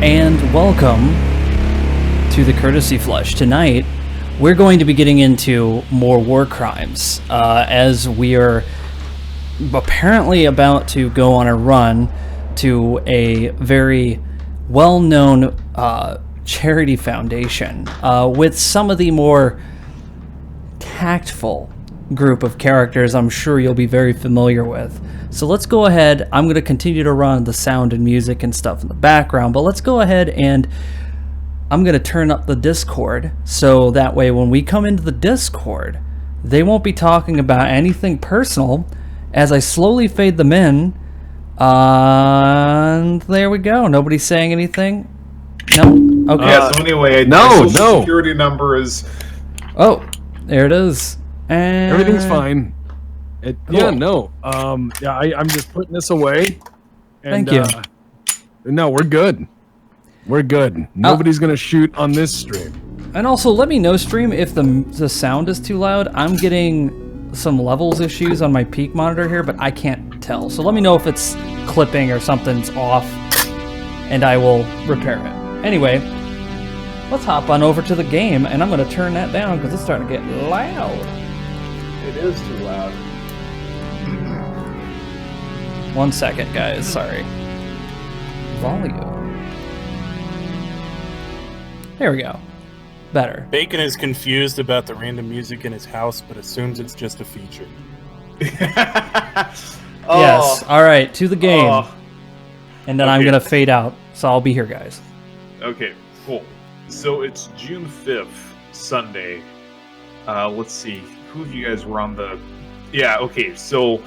and welcome to the Courtesy Flush. Tonight, we're going to be getting into more war crimes, as we are apparently about to go on a run to a very well-known charity foundation with some of the more tactful group of characters I'm sure you'll be very familiar with. So let's go ahead. I'm going to continue to run the sound and music and stuff in the background, but let's go ahead and I'm going to turn up the Discord so that way when we come into the Discord, they won't be talking about anything personal as I slowly fade them in. And there we go. Nobody's saying anything? No? Okay. So anyway, no. Security number is... Oh, there it is. And Everything's fine. Cool. Yeah, no. I'm just putting this away. And, Thank you. No, we're good. We're good. Nobody's going to shoot on this stream. And also, let me know, stream, if the sound is too loud. I'm getting some levels issues on my peak monitor here, but I can't tell. So let me know if it's clipping or something's off, and I will repair it. Anyway, let's hop on over to the game, and I'm going to turn that down because it's starting to get loud. It is too loud. 1 second, guys. Sorry. Volume. There we go. Better. Bacon is confused about the random music in his house, but assumes it's just a feature. Yes. All right, to the game. And then I'm going to fade out, so I'll be here, guys. Okay, cool. So it's June 5th, Sunday. Let's see. Who of you guys were on the... Yeah, okay, so...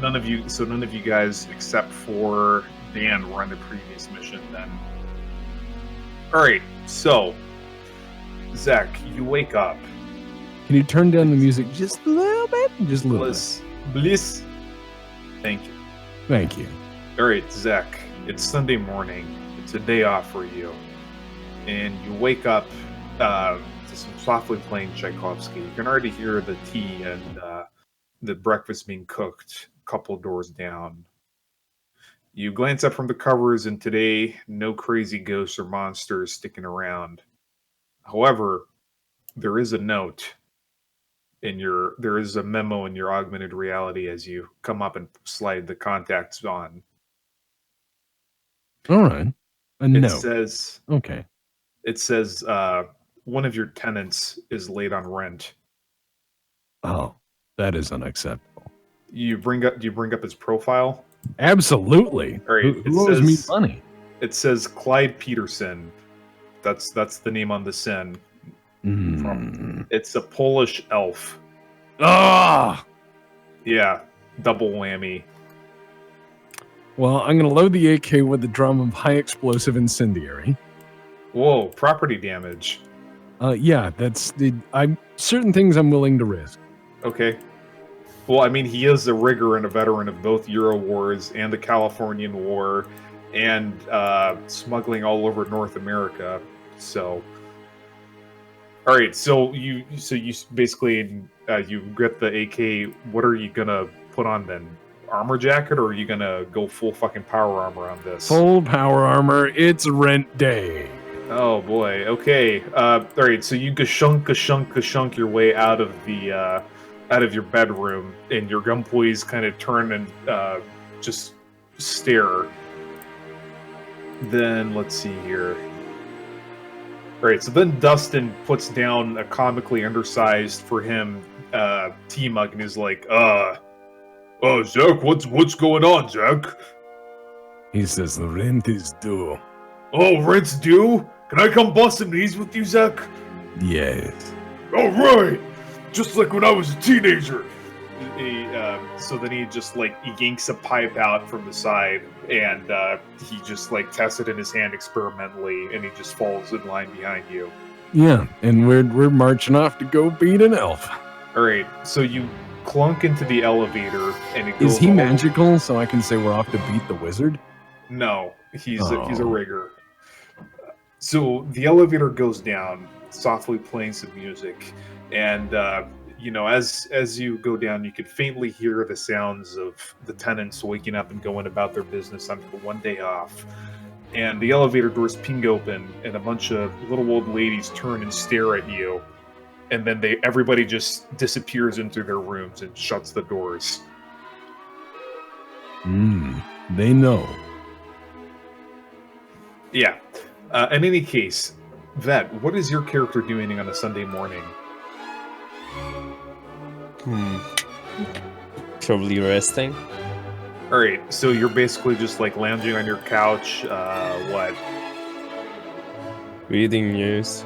None of you guys, except for Dan, were on the previous mission then. Alright, so... Zach, you wake up. Can you turn down the music just a little bit? Just a little bit. Bliss. Thank you. Thank you. Alright, Zach, it's Sunday morning. It's a day off for you. And you wake up to some softly playing Tchaikovsky. You can already hear the tea and the breakfast being cooked a couple doors down. You glance up from the covers, and today, no crazy ghosts or monsters sticking around. However, there is a note there is a memo in your augmented reality as you come up and slide the contacts on. All right. It says, okay. It says one of your tenants is late on rent. Oh, that is unacceptable. Do you bring up his profile? Absolutely. All right, Who owes me money? It says Clyde Peterson. That's the name on the SIN. It's a Polish elf. Ah! Yeah, double whammy. Well, I'm going to load the AK with the drum of high explosive incendiary. Whoa, property damage. Yeah, certain things I'm willing to risk. Okay. Well, I mean, he is a rigger and a veteran of both Euro wars and the Californian War and smuggling all over North America. So, all right. So you basically you get the AK. What are you gonna put on then? Armor jacket, or are you gonna go full fucking power armor on this? Full power armor. It's rent day. Oh boy. Okay. All right. So you ka-shunk your way out of the out of your bedroom, and your gunboys kind of turn and just stare. Then let's see here. All right. So then Dustin puts down a comically undersized for him tea mug and is like, "Oh, Zach, what's going on, Zach?" He says the rent is due. Oh, rent's due? Can I come bust some knees with you, Zach? Yes. All right. Just like when I was a teenager. So then he just he yanks a pipe out from the side, and he just tests it in his hand experimentally, and he just falls in line behind you. Yeah, and we're marching off to go beat an elf. All right. So you clunk into the elevator, and it goes. Is he magical? So I can say we're off to beat the wizard? No, he's a rigger. So the elevator goes down, softly playing some music, and as you go down, you can faintly hear the sounds of the tenants waking up and going about their business on the one day off. and the elevator doors ping open, and a bunch of little old ladies turn and stare at you, and then everybody just disappears into their rooms and shuts the doors. They know. Yeah. In any case, Vet, what is your character doing on a Sunday morning? Probably resting. All right, so you're basically just like lounging on your couch, what? Reading news.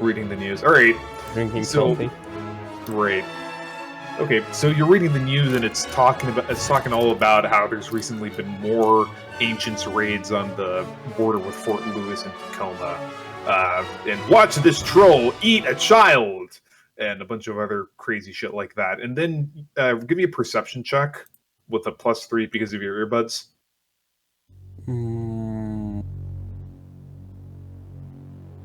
Reading the news. All right. Drinking So- coffee. Great. Okay, so you're reading the news and it's talking all about how there's recently been more Ancients raids on the border with Fort Lewis and Tacoma. And watch this troll eat a child! And a bunch of other crazy shit like that. And then give me a perception check with a +3 because of your earbuds.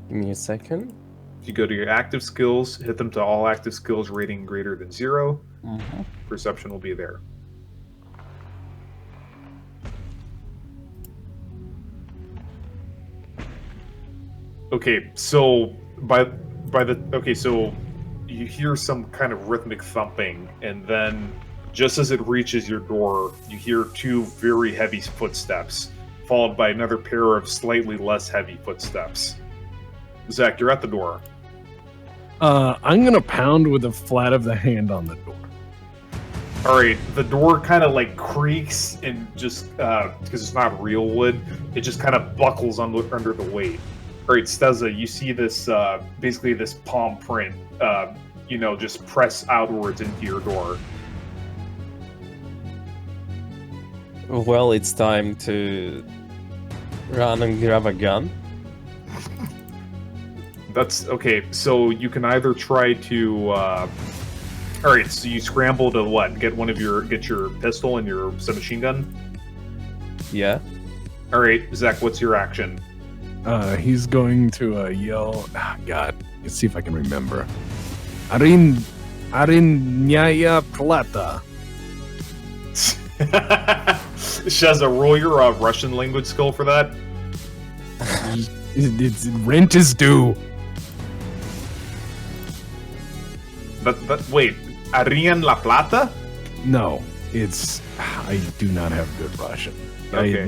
Give me a second. If you go to your active skills, hit them to all active skills rating greater than 0. Perception will be there. Okay, so so you hear some kind of rhythmic thumping, and then just as it reaches your door, you hear 2 very heavy footsteps, followed by another pair of slightly less heavy footsteps. Zach, you're at the door. I'm gonna pound with the flat of the hand on the door. All right, the door kind of like creaks and just because it's not real wood, it just kind of buckles under the weight. All right, Steza, you see this basically this palm print, just press outwards into your door. Well, it's time to run and grab a gun. That's okay. So you can either try to. All right, so you scramble to what? Get your pistol and your submachine gun. Yeah. All right, Zach, what's your action? He's going to yell. God, let's see if I can remember. Arinyaya Plata. Sheza, roll your Russian language skill for that. It's rent is due. But wait, Arian La Plata? No, it's. I do not have good Russian. Okay.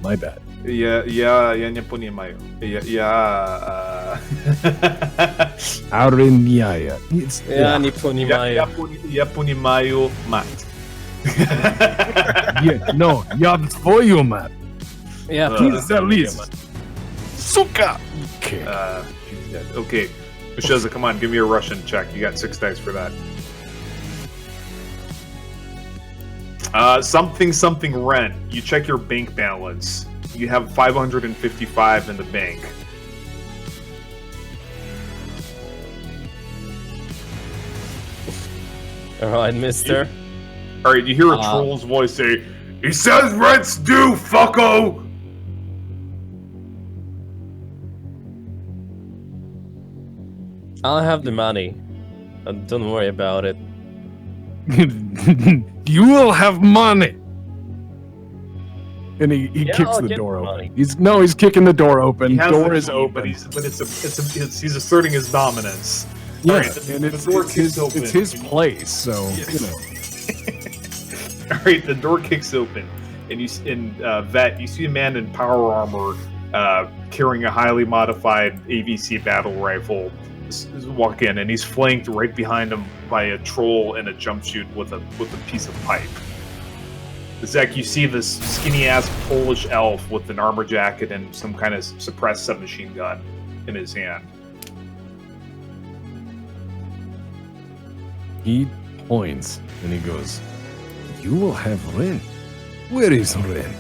My bad. Я не понимаю. Arinyaya. Я не понимаю. Я понимаю мать. No, я твою мать. Yeah, Пиздалист. Сука. Okay. She's dead. Okay. Sheza, come on, give me a Russian check. You got 6 dice for that. Something rent. You check your bank balance. You have 555 in the bank. Alright, mister. Alright, you hear a troll's voice say, "He says rent's due, fucko!" I'll have the money. Don't worry about it. You will have money. And he Yeah, kicks I'll the get door the open. money. He's kicking the door open. He has Door the is key, open. but he's asserting his dominance. Yeah, Alright, and the door kicks open. it's his place, so you know. All right, the door kicks open, and Vet, you see a man in power armor carrying a highly modified AVC battle rifle walk in, and he's flanked right behind him by a troll in a jumpsuit with a piece of pipe. Zach, you see this skinny-ass Polish elf with an armor jacket and some kind of suppressed submachine gun in his hand. He points and he goes, "You will have rent. Where is rent?"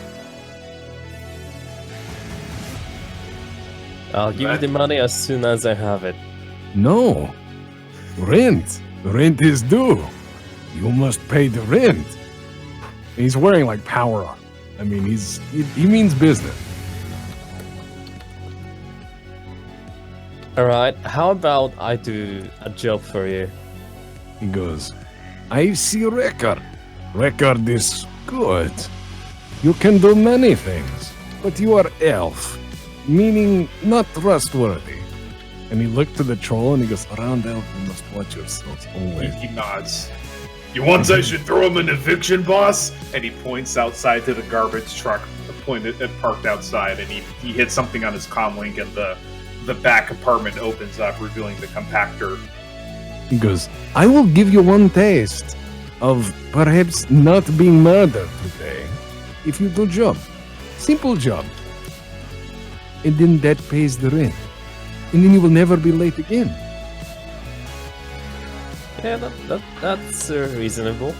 I'll give you the money as soon as I have it. No. Rent. Rent is due. You must pay the rent. He's wearing like power armor. I mean, he means business. Alright, how about I do a job for you? He goes, "I see record. Record is good. You can do many things. but you are elf, meaning not trustworthy. And he looked to the troll and he goes, around elf, you must watch yourselves always. He nods. You want I should throw him an eviction, boss? And he points outside to the garbage truck parked outside, and he hits something on his comlink, and the back compartment opens up, revealing the compactor. He goes, I will give you one taste of perhaps not being murdered today if you do job. Simple job. And then that pays the rent. And then you will never be late again. Yeah, that's reasonable.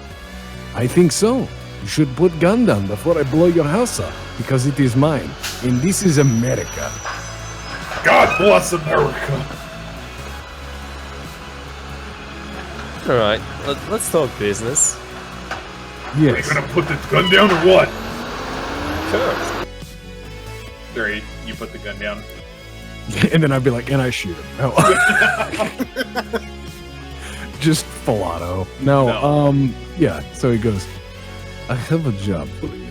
I think so. You should put gun down before I blow your house up, because it is mine. And this is America. God bless America! Alright, let's talk business. Yes. Are you gonna put the gun down or what? Sure. There, you put the gun down. And then I'd be like, and I shoot him. No. Just full auto. No, yeah. So he goes, I have a job for you.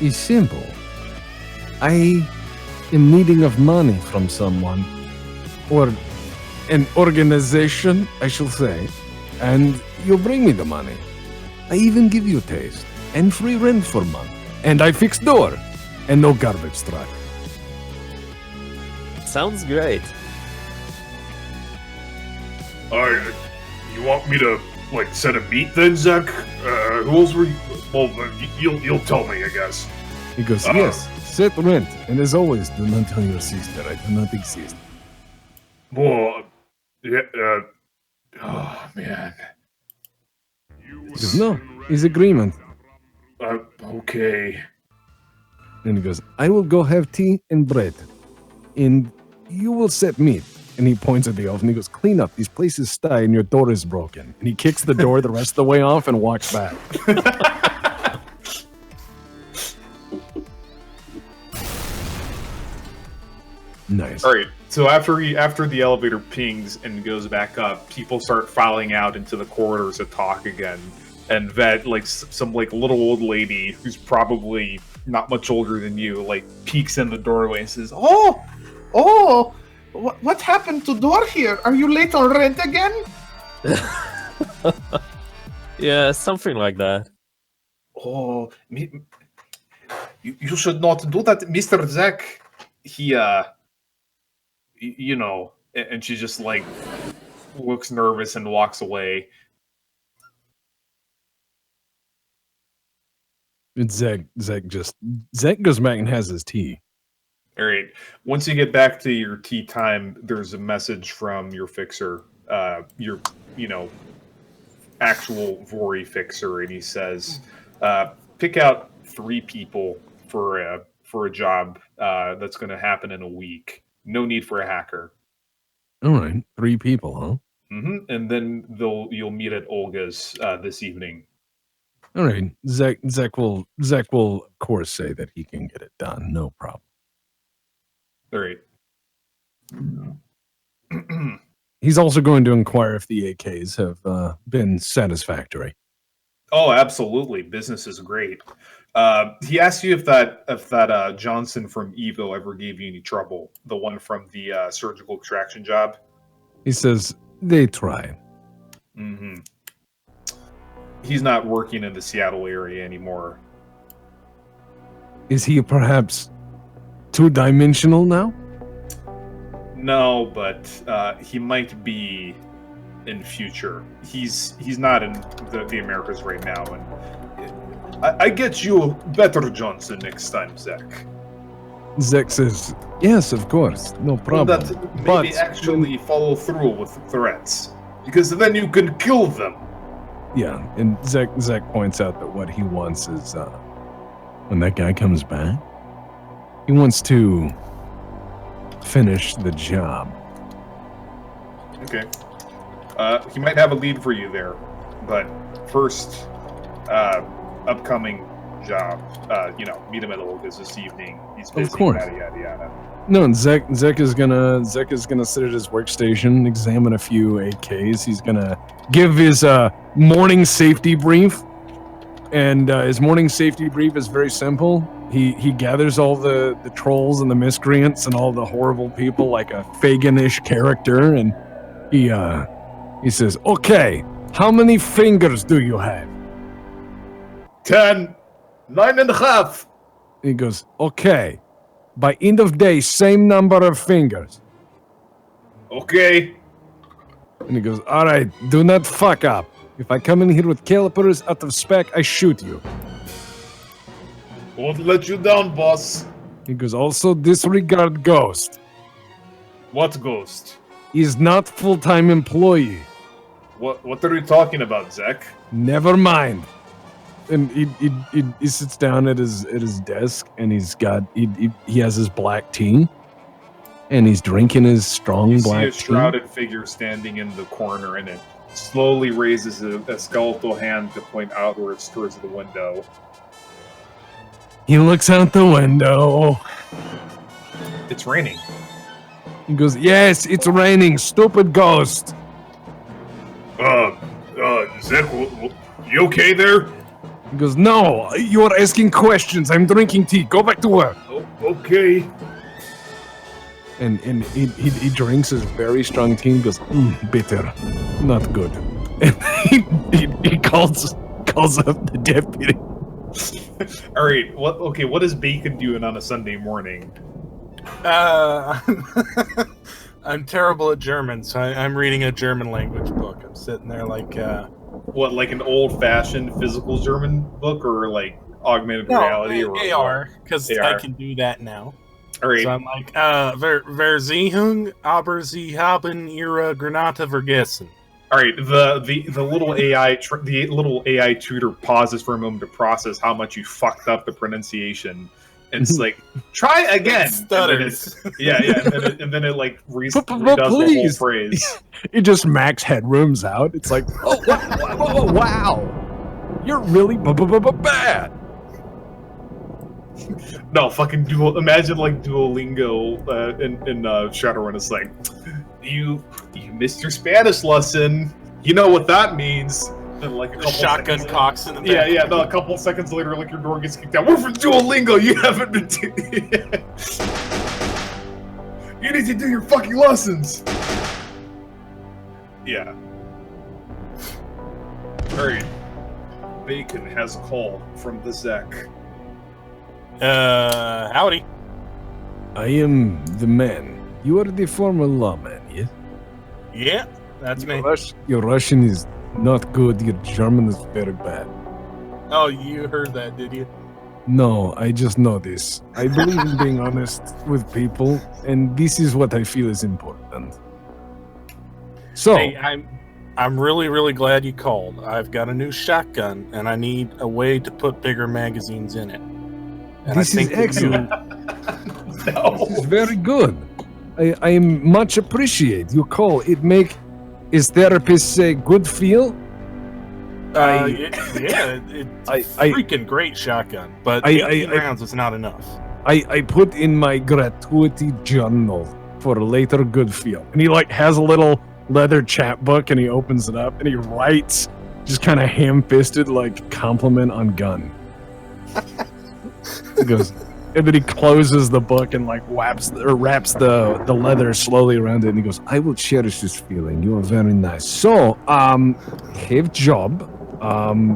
Is simple. I am needing of money from someone, or an organization, I shall say, and you bring me the money. I even give you taste and free rent for a month, and I fix door and no garbage truck. Sounds great. You want me to set a meet then, Zach? Who else were you? Well, you'll tell me, I guess. He goes, yes, set rent, and as always, do not tell your sister I do not exist. Well, yeah, oh man. He goes, no, it's agreement. Okay. And he goes, I will go have tea and bread, and you will set meat. And he points at the elf and he goes, clean up, these places stay and your door is broken. And he kicks the door the rest of the way off and walks back. Nice. All right. So after the elevator pings and goes back up, people start filing out into the corridors to talk again. And that some little old lady who's probably not much older than you peeks in the doorway and says, Oh, what happened to door here? Are you late on rent again? Yeah, something like that. Oh, you should not do that, Mr. Zach. He, and she just looks nervous and walks away. And Zach goes back and has his tea. All right. Once you get back to your tea time, there's a message from your fixer, your, actual Vori fixer, and he says, pick out 3 people for a job that's going to happen in a week. No need for a hacker. All right, 3 people, huh? Mm-hmm. And then you'll meet at Olga's this evening. All right, Zach will of course say that he can get it done. No problem. All right. He's also going to inquire if the AKs have been satisfactory. Oh, absolutely. Business is great. He asked you if that Johnson from Evo ever gave you any trouble. The one from the surgical extraction job. He says they tried. Mm-hmm. He's not working in the Seattle area anymore. Is he perhaps 2-dimensional now? No, but he might be in future. He's not in the Americas right now, and I get you better Johnson next time, Zach. Zach says, yes, of course, no problem. That maybe actually follow through with threats, because then you can kill them. Yeah, and Zach points out that what he wants is, when that guy comes back, he wants to finish the job. Okay. He might have a lead for you there, but first, upcoming job. Meet him at Olga's this evening. He's busy. Of course. Yada yada yada. No, and Zach is gonna sit at his workstation, examine a few AKs. He's gonna give his morning safety brief, And his morning safety brief is very simple. He gathers all the trolls and the miscreants and all the horrible people like a Fagin-ish character, and he says, "Okay, how many fingers do you have?" 10, 9.5. He goes, "Okay, by end of day, same number of fingers." Okay. And he goes, "All right, do not fuck up. If I come in here with calipers out of spec, I shoot you." Won't let you down, boss. He goes, "Also disregard Ghost. What ghost? He's not full-time employee. What are you talking about, Zach? Never mind." And he sits down at his desk, and he has his black tea, and he's drinking his strong You black see a tea. shrouded figure standing in the corner, and it slowly raises a skeletal hand to point outwards towards the window. He looks out the window. It's raining. He goes, "Yes, it's raining, stupid Ghost." Zach, you okay there? He goes, "No, you are asking questions. I'm drinking tea. Go back to work." Oh, okay. And he drinks his very strong tea and goes, "Bitter, not good." And he calls up the deputy. All right. What is Bacon doing on a Sunday morning? I'm terrible at German, so I'm reading a German language book. I'm sitting there like... What, like an old-fashioned physical German book, or like augmented reality, or AR, because I AR. can do that now. All right. So I'm like, wer Sie aber Sie haben Ihre Granate vergessen. All right, the little AI the little AI tutor pauses for a moment to process how much you fucked up the pronunciation, and it's like, try again. It stutters. And then it like redoes the whole please. phrase. It just max headrooms out. It's like, oh, wow. You're really bad. No, fucking Imagine like Duolingo in Shadowrun. It's like, you missed your Spanish lesson. You know what that means. Then like a couple Shotgun seconds, cocks in the back. Yeah. No, a couple seconds later, like your door gets kicked out. We're from Duolingo. You haven't been. You need to do your fucking lessons. Yeah. Alright. Bacon has a call from the Zek. Howdy. I am the man. You are the former lawman, yes? Yeah, that's me. Your Russian is not good. Your German is very bad. Oh, you heard that, did you? No, I just know this. I believe in being honest with people, and this is what I feel is important. So, Hey, I'm really, really glad you called. I've got a new shotgun, and I need a way to put bigger magazines in it. And this is that you- excellent. No. This is very good. I much appreciate your call. Is therapist say good feel? it's freaking great shotgun, but 18 rounds is not enough. I put in my gratuity journal for later good feel. And he like has a little leather chapbook, and he opens it up and he writes just kind of ham-fisted like compliment on gun. He goes, and then he closes the book and like wraps the leather slowly around it, and he goes, "I will cherish this feeling. You are very nice. So, have job,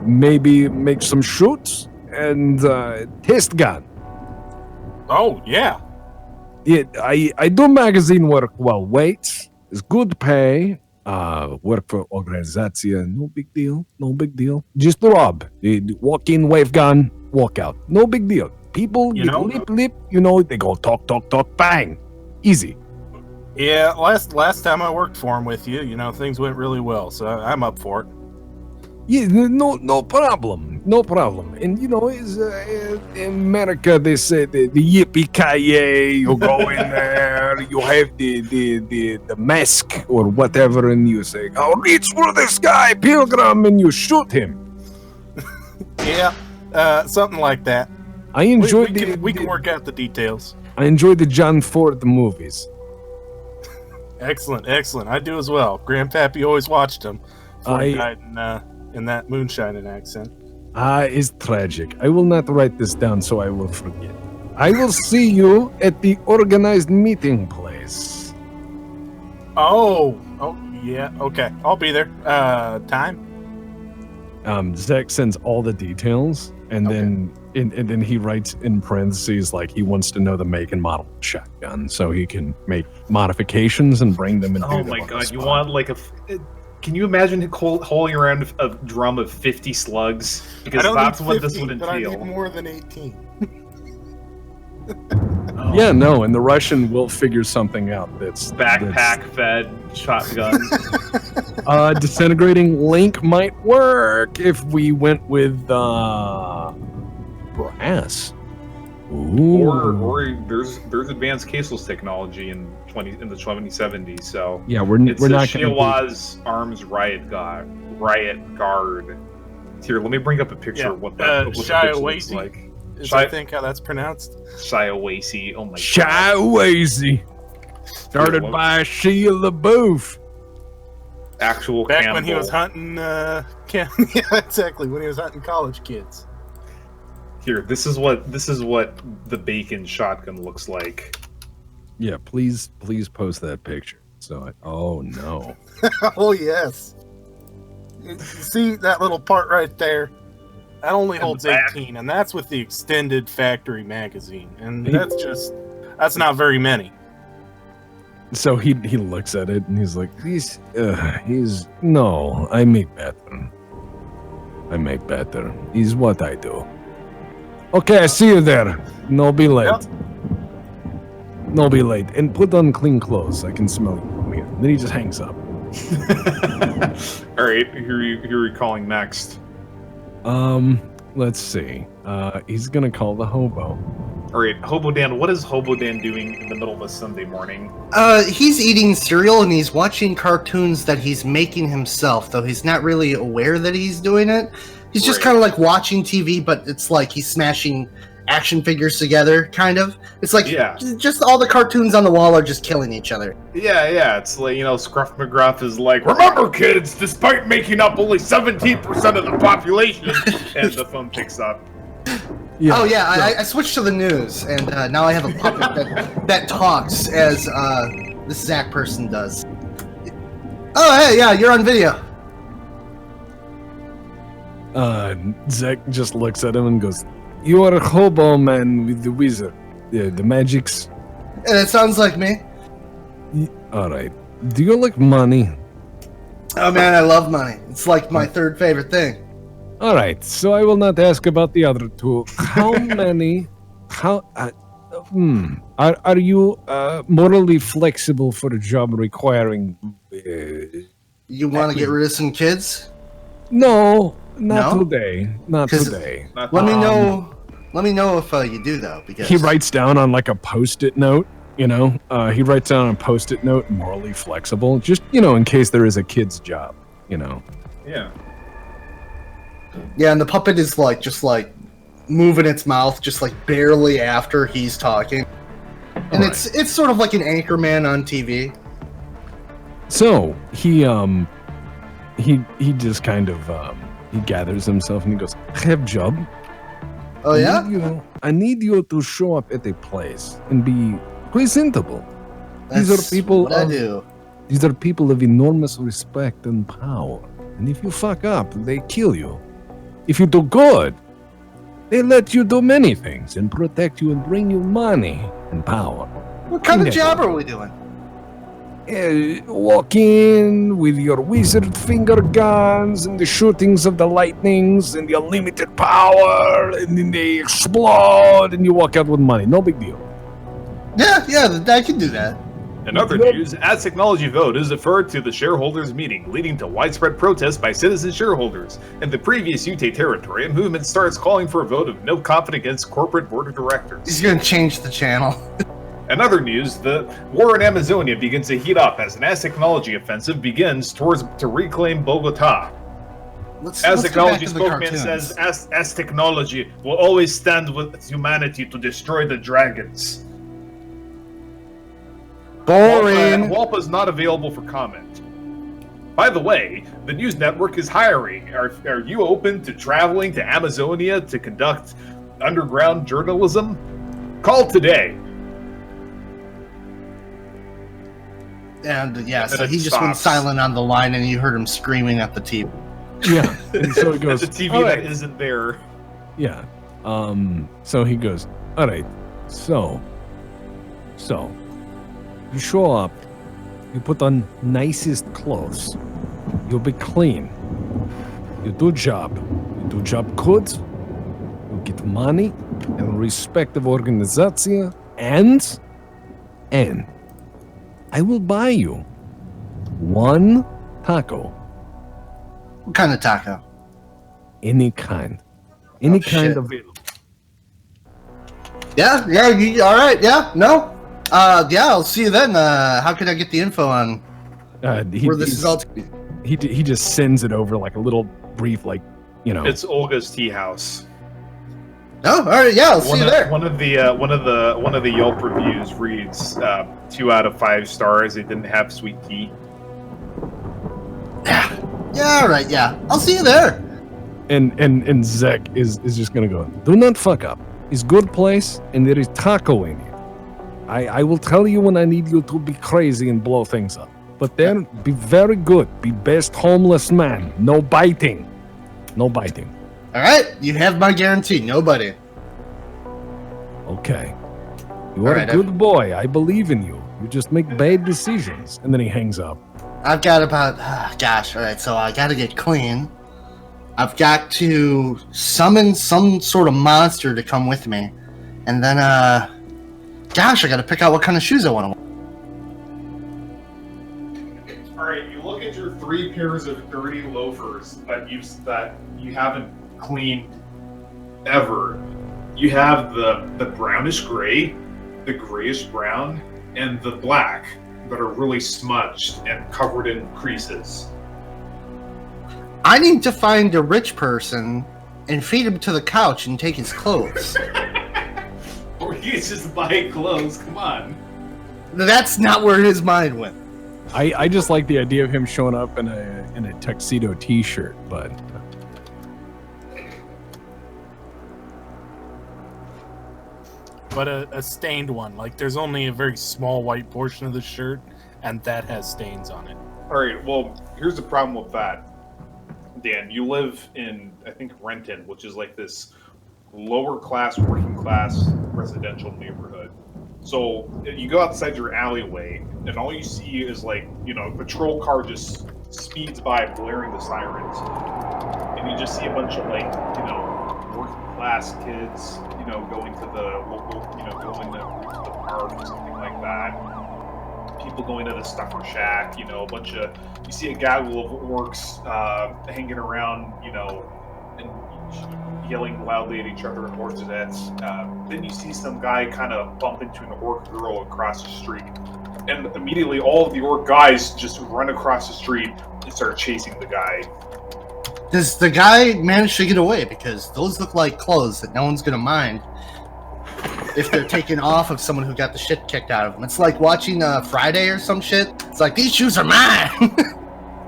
maybe make some shoots and test gun. Oh, yeah. Yeah, I do magazine work well. Wait, it's good pay. Work for organization. No big deal. No big deal. Just rob. Walk in, wave gun, walk out. No big deal. People lip, they go talk, bang. Easy. Yeah, last time I worked for him with you, things went really well, so I'm up for it. Yeah, no problem. No problem. And, is in America, they say the yippee-ki-yay, you go in there, you have the mask or whatever, and you say, "I'll reach for this guy, Pilgrim," and you shoot him. Yeah, something like that. I enjoy we can work out the details. I enjoy the John Ford movies. Excellent. I do as well. Grandpappy always watched them. Before he died in that moonshining accent. Is tragic. I will not write this down so I will forget. I will see you at the organized meeting place. Oh, yeah, okay. I'll be there. Time? Zach sends all the details, and then he writes in parentheses like he wants to know the make and model of the shotgun so he can make modifications and bring them and do Oh them my on the god, you spot. want like can you imagine hauling around a drum of 50 slugs? Because that's what this would but I entail. need more than 18. Yeah, no, and the Russian will figure something out that's Backpack-fed shotgun. Disintegrating link might work if we went with brass. Ooh. or there's advanced caseless technology in the 2070s. So Yeah, we're not going to Shiawa's arms riot guard. Here, let me bring up a picture of what the picture looks like. Is I think how that's pronounced? Shiawasi. Oh my god. Shiawasi. Started by Shia LaBeouf. Actual Back cannibal. when he was hunting, yeah, exactly. When he was hunting college kids. Here, this is what the bacon shotgun looks like. Yeah, please post that picture. So, oh no. Oh yes. You see that little part right there? That only holds 18, and that's with the extended factory magazine, and that's not very many. So he looks at it and he's like, no, I make better. Is what I do. Okay, I see you there. No be late. Yep. No be late. And put on clean clothes. I can smell you from here. Then he just hangs up. All right, who are you calling next? Let's see. He's gonna call the hobo. All right, Hobo Dan. What is Hobo Dan doing in the middle of a Sunday morning? He's eating cereal and he's watching cartoons that he's making himself, though he's not really aware that he's doing it. He's just kind of like watching TV, but it's like he's smashing action figures together, kind of. It's like just all the cartoons on the wall are just killing each other. Yeah. It's like, Scruff McGruff is like, remember, kids, despite making up only 17% of the population, and the phone picks up. Yeah, I switched to the news, and now I have a puppet that talks as this Zach person does. Oh, hey, yeah, you're on video. Zach just looks at him and goes, "You are a hobo man with the wizard, the magics." And it sounds like me. All right. Do you like money? Oh man, I love money. It's like my third favorite thing. All right, so I will not ask about the other two. How many? Are you morally flexible for a job requiring? You want to get rid of some kids? No, not today. Not today. Let me know. Let me know if you do though, because he writes down on like a post-it note. He writes down on a post-it note, morally flexible, just in case there is a kid's job. Yeah. Yeah, and the puppet is just moving its mouth just like barely after he's talking. And it's sort of like an anchorman on TV. So he just kind of he gathers himself and he goes, "I have job. Oh yeah? I need you to show up at a place and be presentable. That's These are people what I do. These are people of enormous respect and power. And if you fuck up, they kill you. If you do good, they let you do many things and protect you and bring you money and power." What kind of job are we doing? Walk in with your wizard finger guns and the shootings of the lightnings and the unlimited power, and then they explode and you walk out with money. No big deal. Yeah, I can do that. In other news, as technology vote is deferred to the shareholders meeting, leading to widespread protests by citizen shareholders. In the previous UT territory, a movement starts calling for a vote of no confidence against corporate board of directors. He's gonna change the channel. In other news, the war in Amazonia begins to heat up as an as technology offensive begins to reclaim Bogota. As technology spokesman says, as technology will always stand with humanity to destroy the dragons. Boring. Walpa's not available for comment. By the way, the news network is hiring. Are you open to traveling to Amazonia to conduct underground journalism? Call today. And yeah, And so then he it just went stops. silent on the line, and you heard him screaming at the TV. Yeah. And so he goes, The TV "All that right." isn't there. Yeah. So he goes, all right. So you show up, you put on nicest clothes, you'll be clean. You do job good, you get money and respect of organization, and I will buy you one taco, What kind of taco? any kind of shit. Yeah, all right, yeah, no? Yeah, I'll see you then. How can I get the info on where this is all... He just sends it over like a little brief, like, you know. It's Olga's tea house. Oh, all right, yeah, I'll see you there. One of the Yelp reviews reads 2 out of 5 stars. They didn't have sweet tea. Yeah, all right, yeah. I'll see you there. And Zek is just gonna go, do not fuck up. It's good place, and there is taco in it. I will tell you when I need you to be crazy and blow things up. But then be very good. Be best homeless man. No biting. No biting. All right, you have my guarantee. Nobody. Okay. You All are right, a good boy. I believe in you. You just make bad decisions. And then he hangs up. I've got about... gosh, all right, so I got to get clean. I've got to summon some sort of monster to come with me. And then, gosh, I got to pick out what kind of shoes I want to wear. Alright, you look at your 3 pairs of dirty loafers that you haven't cleaned ever. You have the brownish gray, the grayish brown, and the black that are really smudged and covered in creases. I need to find a rich person and feed him to the couch and take his clothes. Or he's just buying clothes, come on. That's not where his mind went. I just like the idea of him showing up in a tuxedo t-shirt, but But a stained one. Like, there's only a very small white portion of the shirt, and that has stains on it. Alright, well, here's the problem with that. Dan, you live in, I think, Renton, which is like this lower class, working class residential neighborhood. So you go outside your alleyway, and all you see is like, a patrol car just speeds by, blaring the sirens, and you just see a bunch of like, working class kids, going to the local, going to the park or something like that. People going to the stuffer shack, a bunch of, you see a gaggle of orcs hanging around, and yelling loudly at each other in orcs' heads. Then you see some guy kind of bump into an orc girl across the street. And immediately all of the orc guys just run across the street and start chasing the guy. Does the guy manage to get away? Because those look like clothes that no one's going to mind if they're taken off of someone who got the shit kicked out of them. It's like watching Friday or some shit. It's like, these shoes are mine!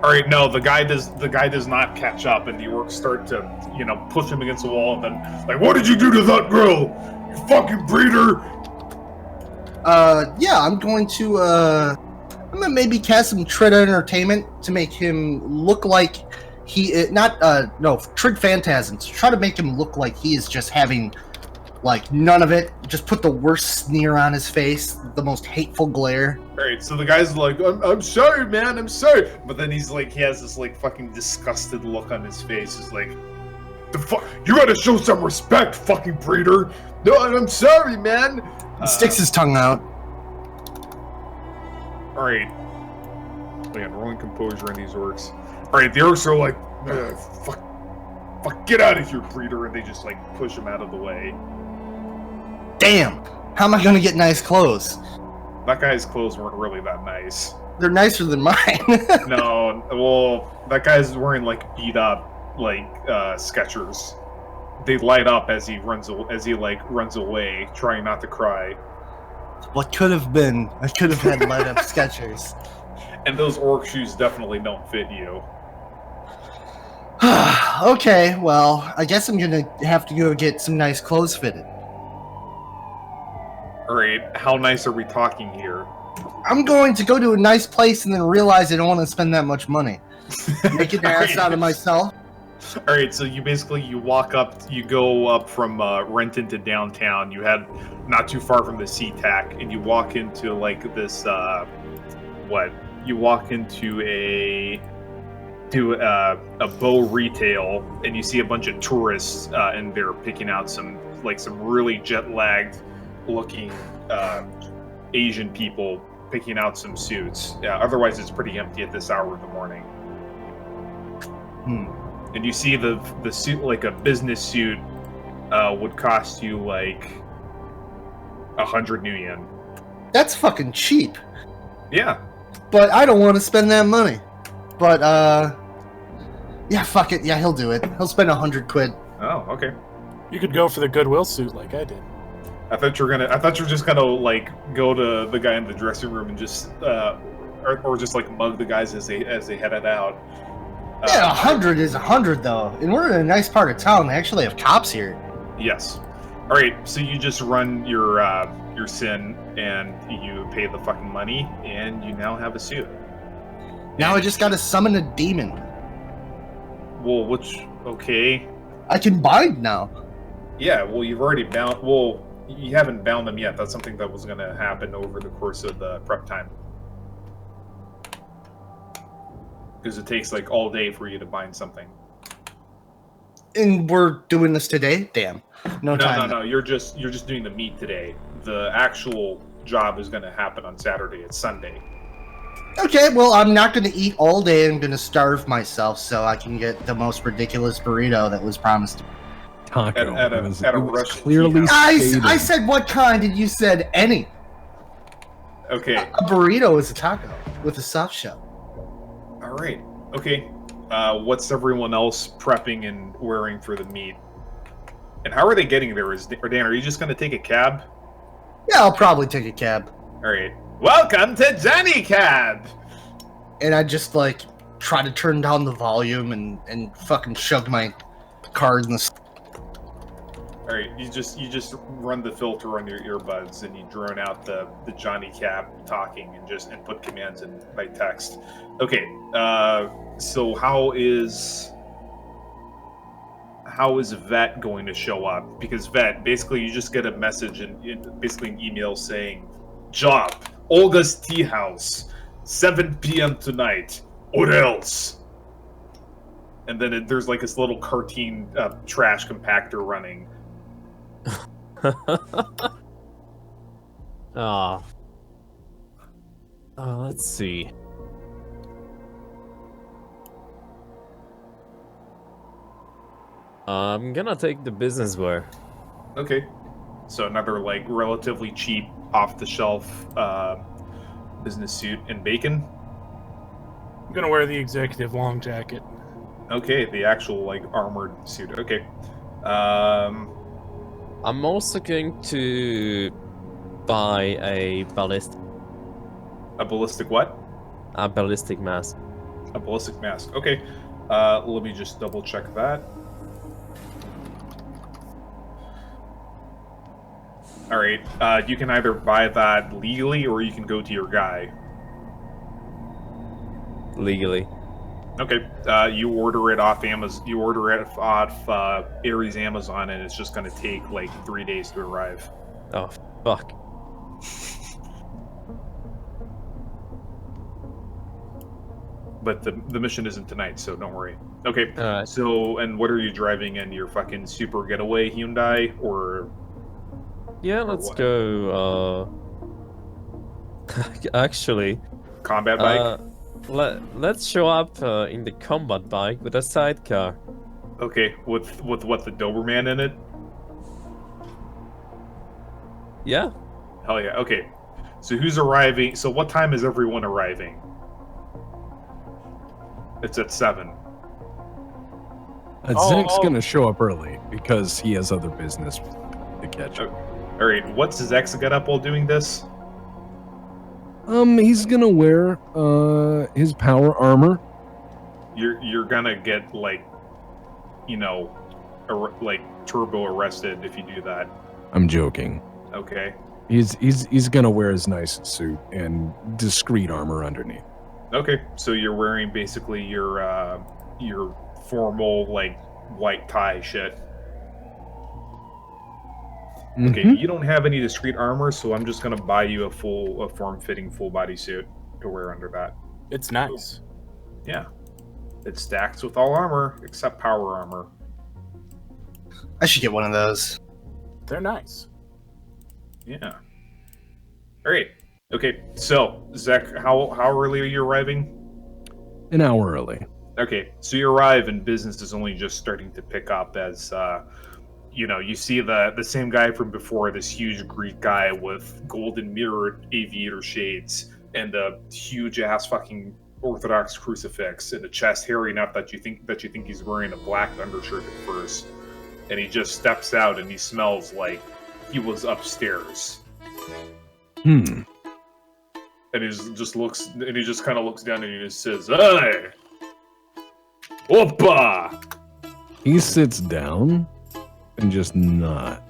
Alright, no, the guy does not catch up, and the orcs start to, push him against the wall, and then, like, what did you do to that girl? You fucking breeder! Yeah, I'm going to maybe cast some Trid Entertainment to make him look like Trid Phantasms. Try to make him look like he is just having, like, none of it. Just put the worst sneer on his face, the most hateful glare. Alright, so the guy's like, I'm sorry, man, I'm sorry. But then he's like, he has this, like, fucking disgusted look on his face. He's like, the fuck, you gotta show some respect, fucking breeder. No, I'm sorry, man. He sticks his tongue out. Alright. Man, rolling composure in these orcs. Alright, the orcs are like, fuck, get out of here, breeder. And they just, like, push him out of the way. Damn! How am I gonna get nice clothes? That guy's clothes weren't really that nice. They're nicer than mine. No, well, that guy's wearing like beat up, like Skechers. They light up as he runs away, trying not to cry. What could have been? I could have had light up Skechers. And those orc shoes definitely don't fit you. Okay, well, I guess I'm gonna have to go get some nice clothes fitted. Alright, how nice are we talking here? I'm going to go to a nice place and then realize I don't want to spend that much money. Make an ass out of myself. Alright, so you go up from Renton to downtown. You head not too far from the SeaTac, and you walk into like this, You walk into a bow retail, and you see a bunch of tourists, and they're picking out some really jet-lagged looking Asian people picking out some suits. Otherwise, it's pretty empty at this hour of the morning. And you see the suit, like a business suit, would cost you like 100 new yen. That's fucking cheap. Yeah. But I don't want to spend that money. But yeah, fuck it. Yeah, he'll do it. He'll spend 100 quid. Oh, okay. You could go for the Goodwill suit like I did. I thought you were just gonna like go to the guy in the dressing room and just or just like mug the guys as they headed out. Yeah, 100 is 100 though, and we're in a nice part of town. They actually have cops here. Yes. All right. So you just run your sin and you pay the fucking money, and you now have a suit. Now I just gotta summon a demon. Well, okay. I can bind now. Yeah. Well, you've already bound. Well, you haven't bound them yet. That's something that was going to happen over the course of the prep time. Because it takes like all day for you to bind something. And we're doing this today? Damn. No time. No. You're just doing the meat today. The actual job is going to happen on Saturday. It's Sunday. Okay, well, I'm not going to eat all day. I'm going to starve myself so I can get the most ridiculous burrito that was promised to me. Taco. At a Russian clearly stated. I said what kind, and you said any. Okay. A burrito is a taco with a soft shell. All right. Okay. What's everyone else prepping and wearing for the meet? And how are they getting there? Dan, are you just going to take a cab? Yeah, I'll probably take a cab. All right. Welcome to Johnny Cab! And I just, like, try to turn down the volume and fucking shove my card in the... All right, you just run the filter on your earbuds and you drone out the Johnny Cab talking and put commands in by text. Okay, so how is Vet going to show up? Because Vet, basically you just get a message and basically an email saying, job, Olga's Tea House, 7 p.m. tonight, or else. And then there's like this little cartoon trash compactor running. Let's see. I'm gonna take the business wear. Okay. So another like relatively cheap off-the-shelf business suit and bacon. I'm gonna wear the executive long jacket. Okay, the actual like armored suit. Okay. I'm also going to buy a ballistic. A ballistic what? A ballistic mask. A ballistic mask. Okay. Let me just double check that. All right. You can either buy that legally or you can go to your guy. Legally. Okay. You order it off Amazon. You order it off Ares Amazon, and it's just going to take like 3 days to arrive. Oh, fuck. But the mission isn't tonight, so don't worry. Okay. Alright. So, and what are you driving in? Your fucking super getaway Hyundai or? Yeah, let's what? go. Actually, Combat bike? let's show up in the combat bike with a sidecar. Okay, with what, the Doberman in it? Yeah. Hell yeah. Okay. So who's arriving? So what time is everyone arriving? It's at 7. Zenek's gonna show up early because he has other business to catch up. All right. What's Zex got up while doing this? He's gonna wear his power armor. You're gonna get like, like turbo arrested if you do that. I'm joking. Okay. He's gonna wear his nice suit and discreet armor underneath. Okay. So you're wearing basically your formal like white tie shit. Okay, Mhm. you don't have any discreet armor, so I'm just gonna buy you a form-fitting full body suit to wear under that. It's nice. Yeah. It stacks with all armor except power armor. I should get one of those. They're nice. Yeah. Alright. Okay, so Zach, how early are you arriving? An hour early. Okay, so you arrive and business is only just starting to pick up as you see the same guy from before, this huge Greek guy with golden mirrored aviator shades and a huge ass fucking Orthodox crucifix and a chest hairy enough that you think he's wearing a black undershirt at first. And he just steps out and he smells like he was upstairs. Hmm. And he just kind of looks down and he just says, "Hey! Oppa!" He sits down and just not.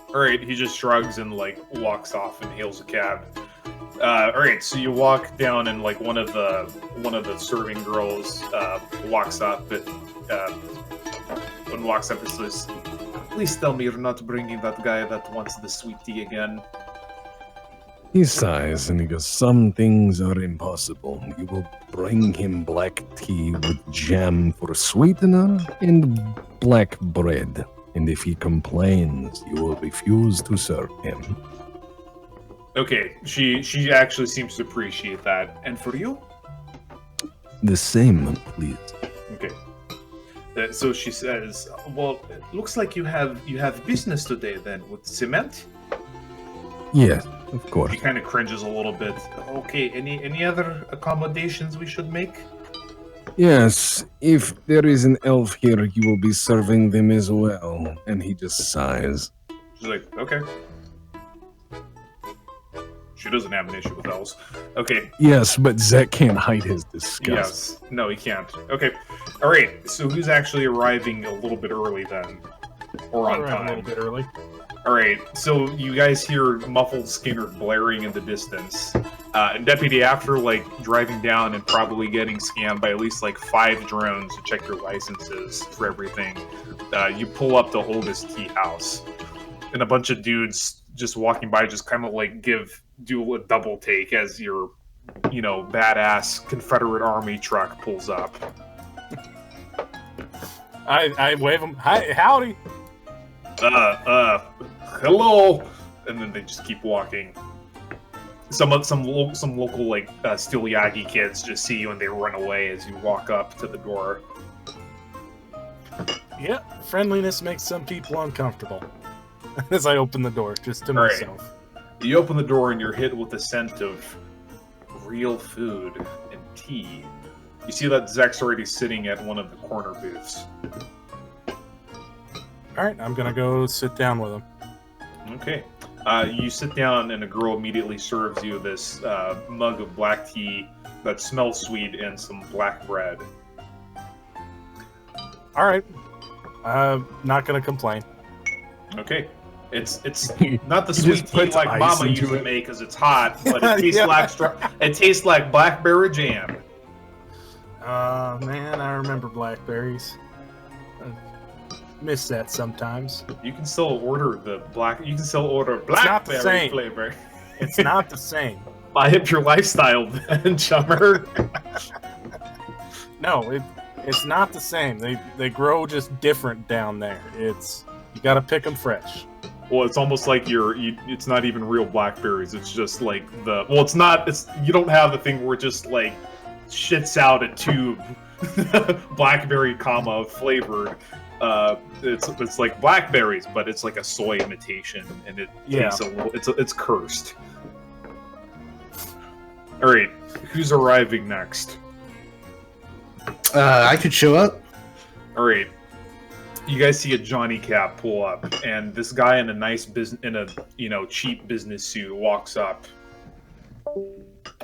Alright, he just shrugs and like walks off and hails a cab. Alright, so you walk down and like one of the serving girls walks up and says, "Please tell me you're not bringing that guy that wants the sweet tea again." He sighs and he goes, "Some things are impossible. You will bring him black tea with jam for sweetener and black bread. And if he complains, you will refuse to serve him." Okay, she actually seems to appreciate that. And for you? The same, please. Okay. So she says, "Well, it looks like you have business today then with cement?" Yes, of course. He kind of cringes a little bit. "Okay, any other accommodations we should make?" Yes, if there is an elf here, you will be serving them as well. And he just sighs. She's like, "Okay." She doesn't have an issue with elves. Okay. Yes, but Zek can't hide his disgust. Yes. No, he can't. Okay. All right. So who's actually arriving a little bit early then, or on Arrive time? a little bit early. All right. So you guys hear muffled Skinner blaring in the distance, and Deputy, after like driving down and probably getting scanned by at least like 5 drones to check your licenses for everything, you pull up the oldest tea house, and a bunch of dudes just walking by just kind of like do a double take as your badass Confederate Army truck pulls up. I wave them. Hi, howdy. Hello, and then they just keep walking. Some local like Steel Yagi kids just see you and they run away as you walk up to the door. Yeah, friendliness makes some people uncomfortable. As I open the door, just to All right. myself. You open the door and you're hit with the scent of real food and tea. You see that Zek's already sitting at one of the corner booths. All right, I'm gonna go sit down with him. Okay. You sit down and a girl immediately serves you this mug of black tea that smells sweet and some black bread. All right, not gonna complain. Okay. It's not the He sweet just tea puts like ice Mama into used to it. make because it's hot, but it tastes Yeah. it tastes like blackberry jam. Man, I remember blackberries. I miss that sometimes. You can still order not the blackberry same. flavor. It's not the same. I hit your lifestyle then, chummer. No, it's not the same. They grow just different down there. You gotta pick them fresh. Well, it's almost like it's not even real blackberries. It's just like you don't have the thing where it just like shits out a tube blackberry flavored. It's like blackberries, but it's like a soy imitation, and it tastes a little. It's cursed. All right, who's arriving next? I could show up. All right, you guys see a Johnny Cab pull up, and this guy in a cheap business suit walks up.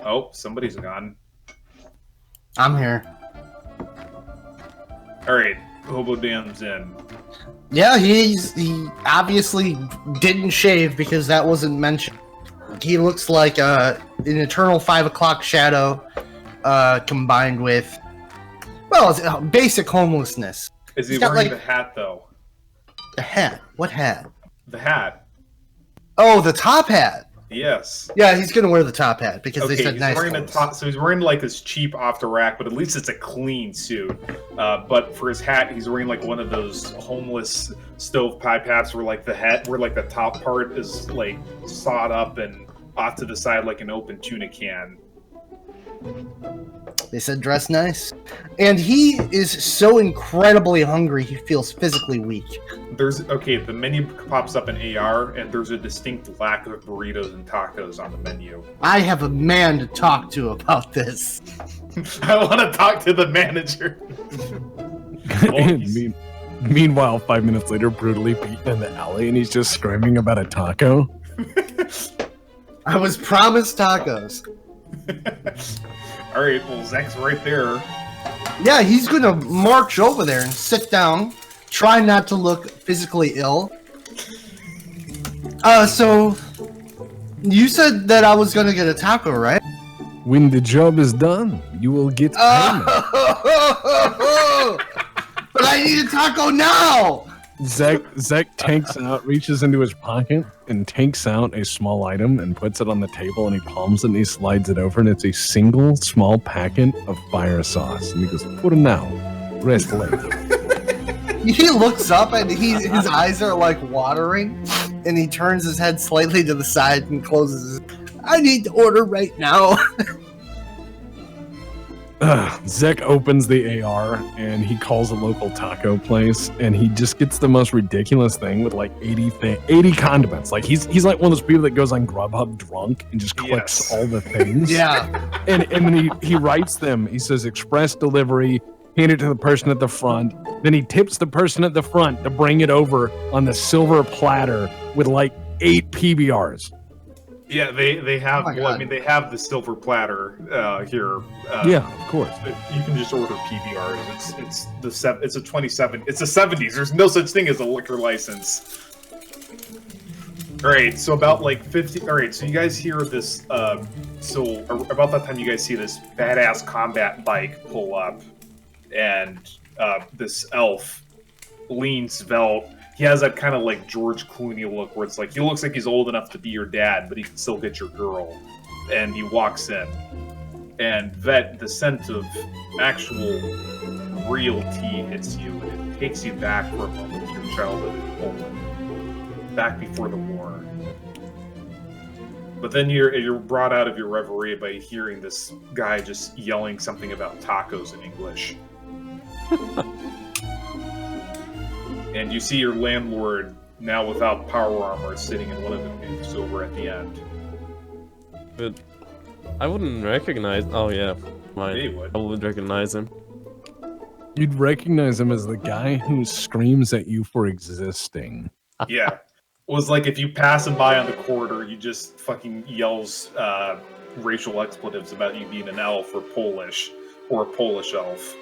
Oh, somebody's gone. I'm here. All right, Hobo Dam's in. Yeah, he obviously didn't shave because that wasn't mentioned. He looks like an eternal 5 o'clock shadow combined with, well, it's basic homelessness. Is he He's got, wearing like- the hat though? The hat. What hat? The hat. Oh, the top hat. Yes. Yeah, he's gonna wear the top hat because they Okay, said he's nice wearing the clothes. top. So he's wearing like this cheap off the rack, but at least it's a clean suit. But for his hat, he's wearing like one of those homeless stovepipe hats, where like the hat, where like the top part is like sawed up and off to the side like an open tuna can. They said dress nice. And he is so incredibly hungry, he feels physically weak. The menu pops up in AR, and there's a distinct lack of burritos and tacos on the menu. I have a man to talk to about this. I want to talk to the manager. And meanwhile, 5 minutes later, brutally beaten in the alley, and he's just screaming about a taco. I was promised tacos. All right, well, Zach's right there. Yeah, he's gonna march over there and sit down, try not to look physically ill. So you said that I was gonna get a taco, right? When the job is done, you will get payment. But I need a taco now! Zach takes out, reaches into his pocket, and takes out a small item and puts it on the table, and he palms it and he slides it over, and it's a single small packet of fire sauce. And he goes, "For now, rest later." He looks up and his eyes are like watering, and he turns his head slightly to the side and closes his. I need to order right now. Zek opens the AR and he calls a local taco place, and he just gets the most ridiculous thing with like 80 condiments. Like he's like one of those people that goes on Grubhub drunk and just clicks all the things. Yeah. And then he writes them. He says express delivery, hand it to the person at the front. Then he tips the person at the front to bring it over on the silver platter with like 8 PBRs. Yeah, they have. Oh my well, I God. mean, they have the silver platter here. Yeah, of course. But you can just order PBRs. It's a 27. It's the 70s. There's no such thing as a liquor license. All right, so about like 50. All right, so you guys hear this. So about that time, you guys see this badass combat bike pull up, and this elf, lean, svelte. He has that kind of like George Clooney look where it's like he looks like he's old enough to be your dad, but he can still get your girl. And he walks in, and the scent of actual real tea hits you, and it takes you back for a moment to your childhood in Poland, back before the war. But then you're brought out of your reverie by hearing this guy just yelling something about tacos in English. And you see your landlord, now without power armor, sitting in one of the booths over at the end. But I wouldn't recognize. Oh yeah, mine. Yeah, you would. I would recognize him. You'd recognize him as the guy who screams at you for existing. Yeah. It was like if you pass him by on the corridor, he just fucking yells racial expletives about you being an elf or Polish, or a Polish elf.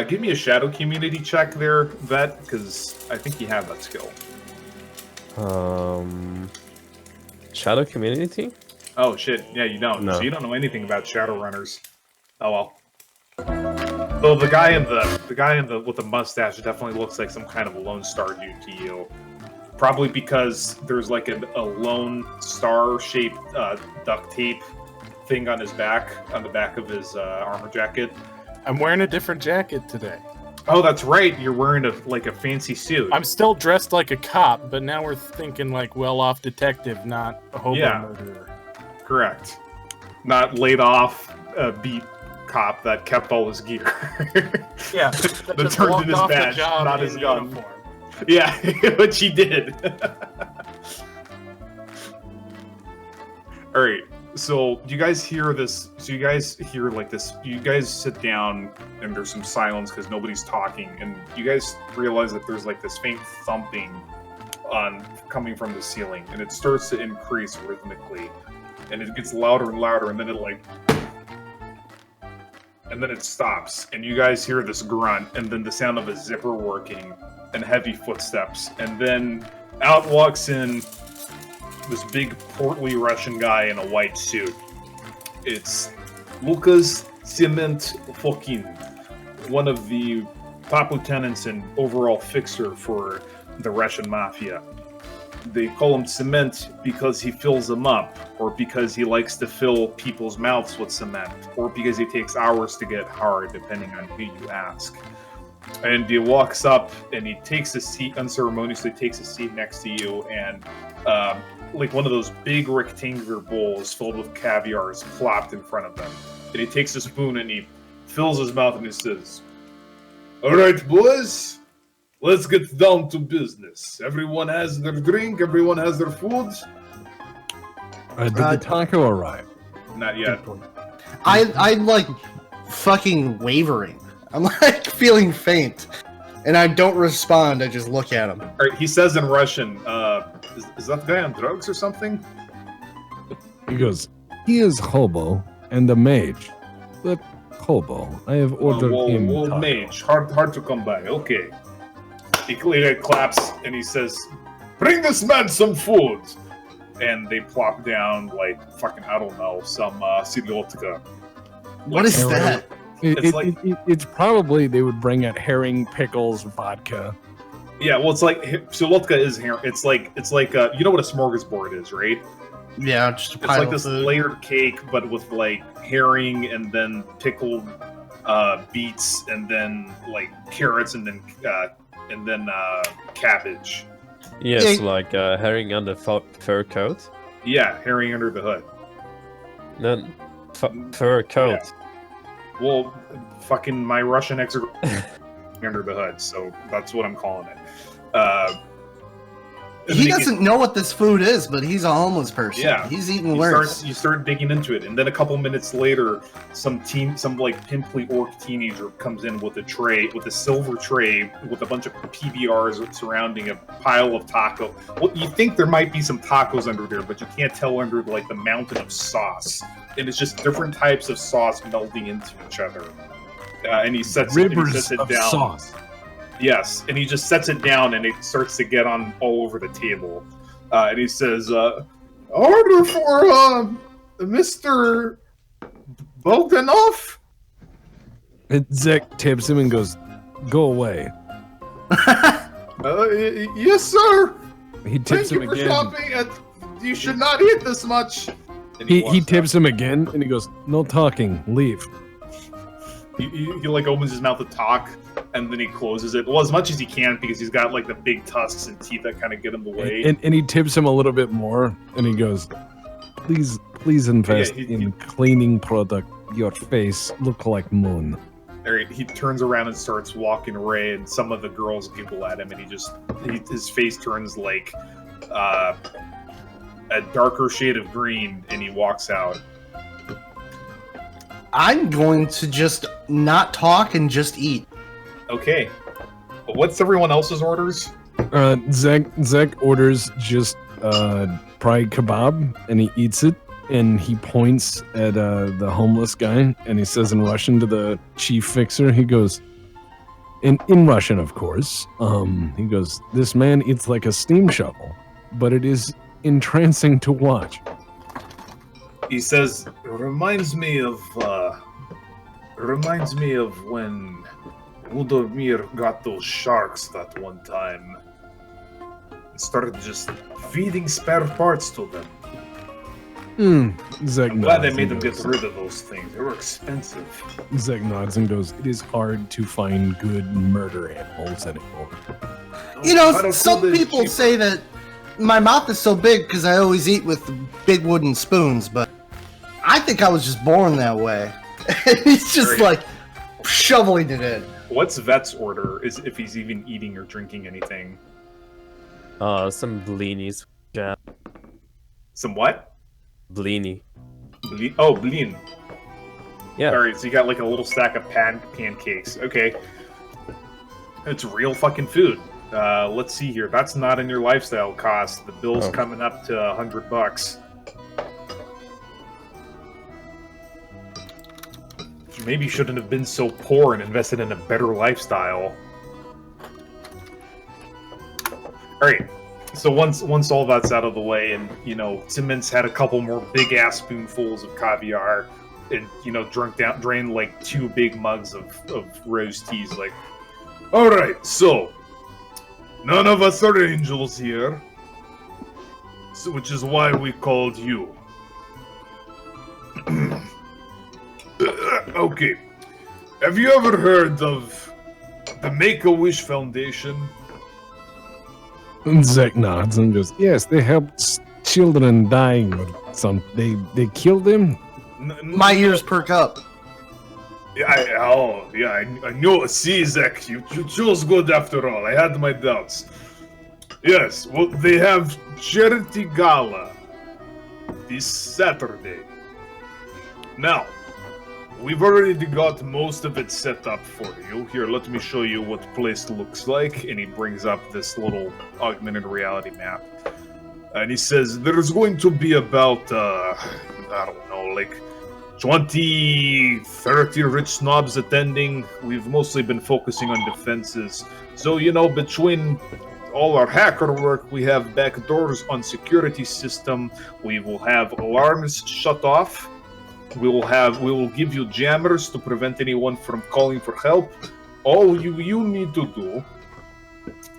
Give me a shadow community check there, Vet, because I think you have that skill. Shadow community? Oh shit! Yeah, you don't. No. So you don't know anything about Shadowrunners. Oh well. Though the guy with the mustache definitely looks like some kind of a Lone Star dude to you. Probably because there's like a Lone Star shaped duct tape thing on his back, on the back of his armor jacket. I'm wearing a different jacket today. Oh, that's right. You're wearing a fancy suit. I'm still dressed like a cop, but now we're thinking like well-off detective, not a hobo murderer. Correct. Not laid off, beat cop that kept all his gear. Yeah, that turned in his badge, not his gun. Uniform. Yeah, which he did. All right. So you guys hear this? So you guys hear like this? You guys sit down and there's some silence because nobody's talking, and you guys realize that there's like this faint thumping on coming from the ceiling, and it starts to increase rhythmically, and it gets louder and louder, and then it stops, and you guys hear this grunt, and then the sound of a zipper working, and heavy footsteps, and then out walks in this big portly Russian guy in a white suit. It's Lucas Cement Fokin, one of the top lieutenants and overall fixer for the Russian mafia. They call him Cement because he fills them up, or because he likes to fill people's mouths with cement, or because he takes hours to get hard, depending on who you ask. And he walks up and he takes a seat, unceremoniously takes a seat next to you, and like one of those big rectangular bowls filled with caviar is plopped in front of him. And he takes a spoon and he fills his mouth and he says, "All right, boys, let's get down to business. Everyone has their drink, everyone has their food." Did the taco arrive? Not yet. I'm like fucking wavering. I'm like feeling faint. And I don't respond, I just look at him. All right, he says in Russian, is that guy on drugs or something? He goes, "He is hobo and a mage. But hobo, I have ordered him taco." Mage, hard to come by. Okay. He claps and he says, "Bring this man some food." And they plop down like fucking, I don't know, some sidiotka. What is that? It's probably they would bring out herring, pickles, vodka. Yeah, well, it's like sidiotka is here. It's like you know what a smorgasbord is, right? Yeah, just a It's pile like of this food. layered cake, but with like herring and then pickled beets and then like carrots and then cabbage. Yes, Yeah. like herring on the fur coat. Yeah, herring under the hood. Then fur coat. Yeah. Well, fucking my Russian ex under the hood, so that's what I'm calling it. He doesn't know what this food is, but he's a homeless person. Yeah. He's eating worse. You start digging into it, and then a couple minutes later, some like pimply orc teenager comes in with a silver tray with a bunch of PBRs surrounding a pile of taco. Well, you think there might be some tacos under there, but you can't tell under like the mountain of sauce, and it's just different types of sauce melding into each other. And he sets it of down. sauce. Yes, and he just sets it down, and it starts to get on all over the table. And he says, "Order for Mr. Bogdanov." And Zek tips him and goes, "Go away." Yes, sir. He tips Thank him you for again. shopping. You should not eat this much. And He walks tips out. him again and he goes, "No talking, leave." He like opens his mouth to talk, and then he closes it. Well, as much as he can, because he's got like the big tusks and teeth that kind of get in the way. And he tips him a little bit more and he goes, Please invest in cleaning product. Your face look like moon." Alright, he turns around and starts walking away, and some of the girls giggle at him, and his face turns like a darker shade of green, and he walks out. I'm going to just not talk and just eat. Okay. But what's everyone else's orders? Zek orders just fried kebab and he eats it and he points at the homeless guy and he says in Russian to the chief fixer, he goes, in Russian of course, he goes, "This man eats like a steam shovel, but it is entrancing to watch." He says, reminds me of when Udomir got those sharks that one time and started just feeding spare parts to them. Zek I'm glad they nods made and them get goes- rid of those things. They were expensive. Zek nods and goes, "It is hard to find good murder animals anymore." You But know, I some told the people chief- say that my mouth is so big because I always eat with big wooden spoons, but I think I was just born that way. He's just Great. like shoveling it in. What's Vet's order? Is if he's even eating or drinking anything? Some blinis. Yeah, Some what? blini. Blin. Yeah. Alright, so you got like a little stack of pancakes. Okay. It's real fucking food. Let's see here. That's not in your lifestyle cost. The bill's coming up to $100. Maybe you shouldn't have been so poor and invested in a better lifestyle. Alright, so once all that's out of the way and, Simmons had a couple more big-ass spoonfuls of caviar and, drained like 2 big mugs of rose teas, like, alright, so, none of us are angels here, so, which is why we called you. Okay, have you ever heard of the Make-A-Wish Foundation? And Zach nods and goes, yes, they helped children dying or something. They killed them? My ears perk up. Yeah, I know. See, Zach, you chose good after all. I had my doubts. Yes, well, they have Charity Gala this Saturday. Now, we've already got most of it set up for you. Here, let me show you what the place looks like. And he brings up this little augmented reality map. And he says, there's going to be about, I don't know, like 20, 30 rich snobs attending. We've mostly been focusing on defenses. So, between all our hacker work, we have back doors on security system. We will have alarms shut off. We will give you jammers to prevent anyone from calling for help. All you need to do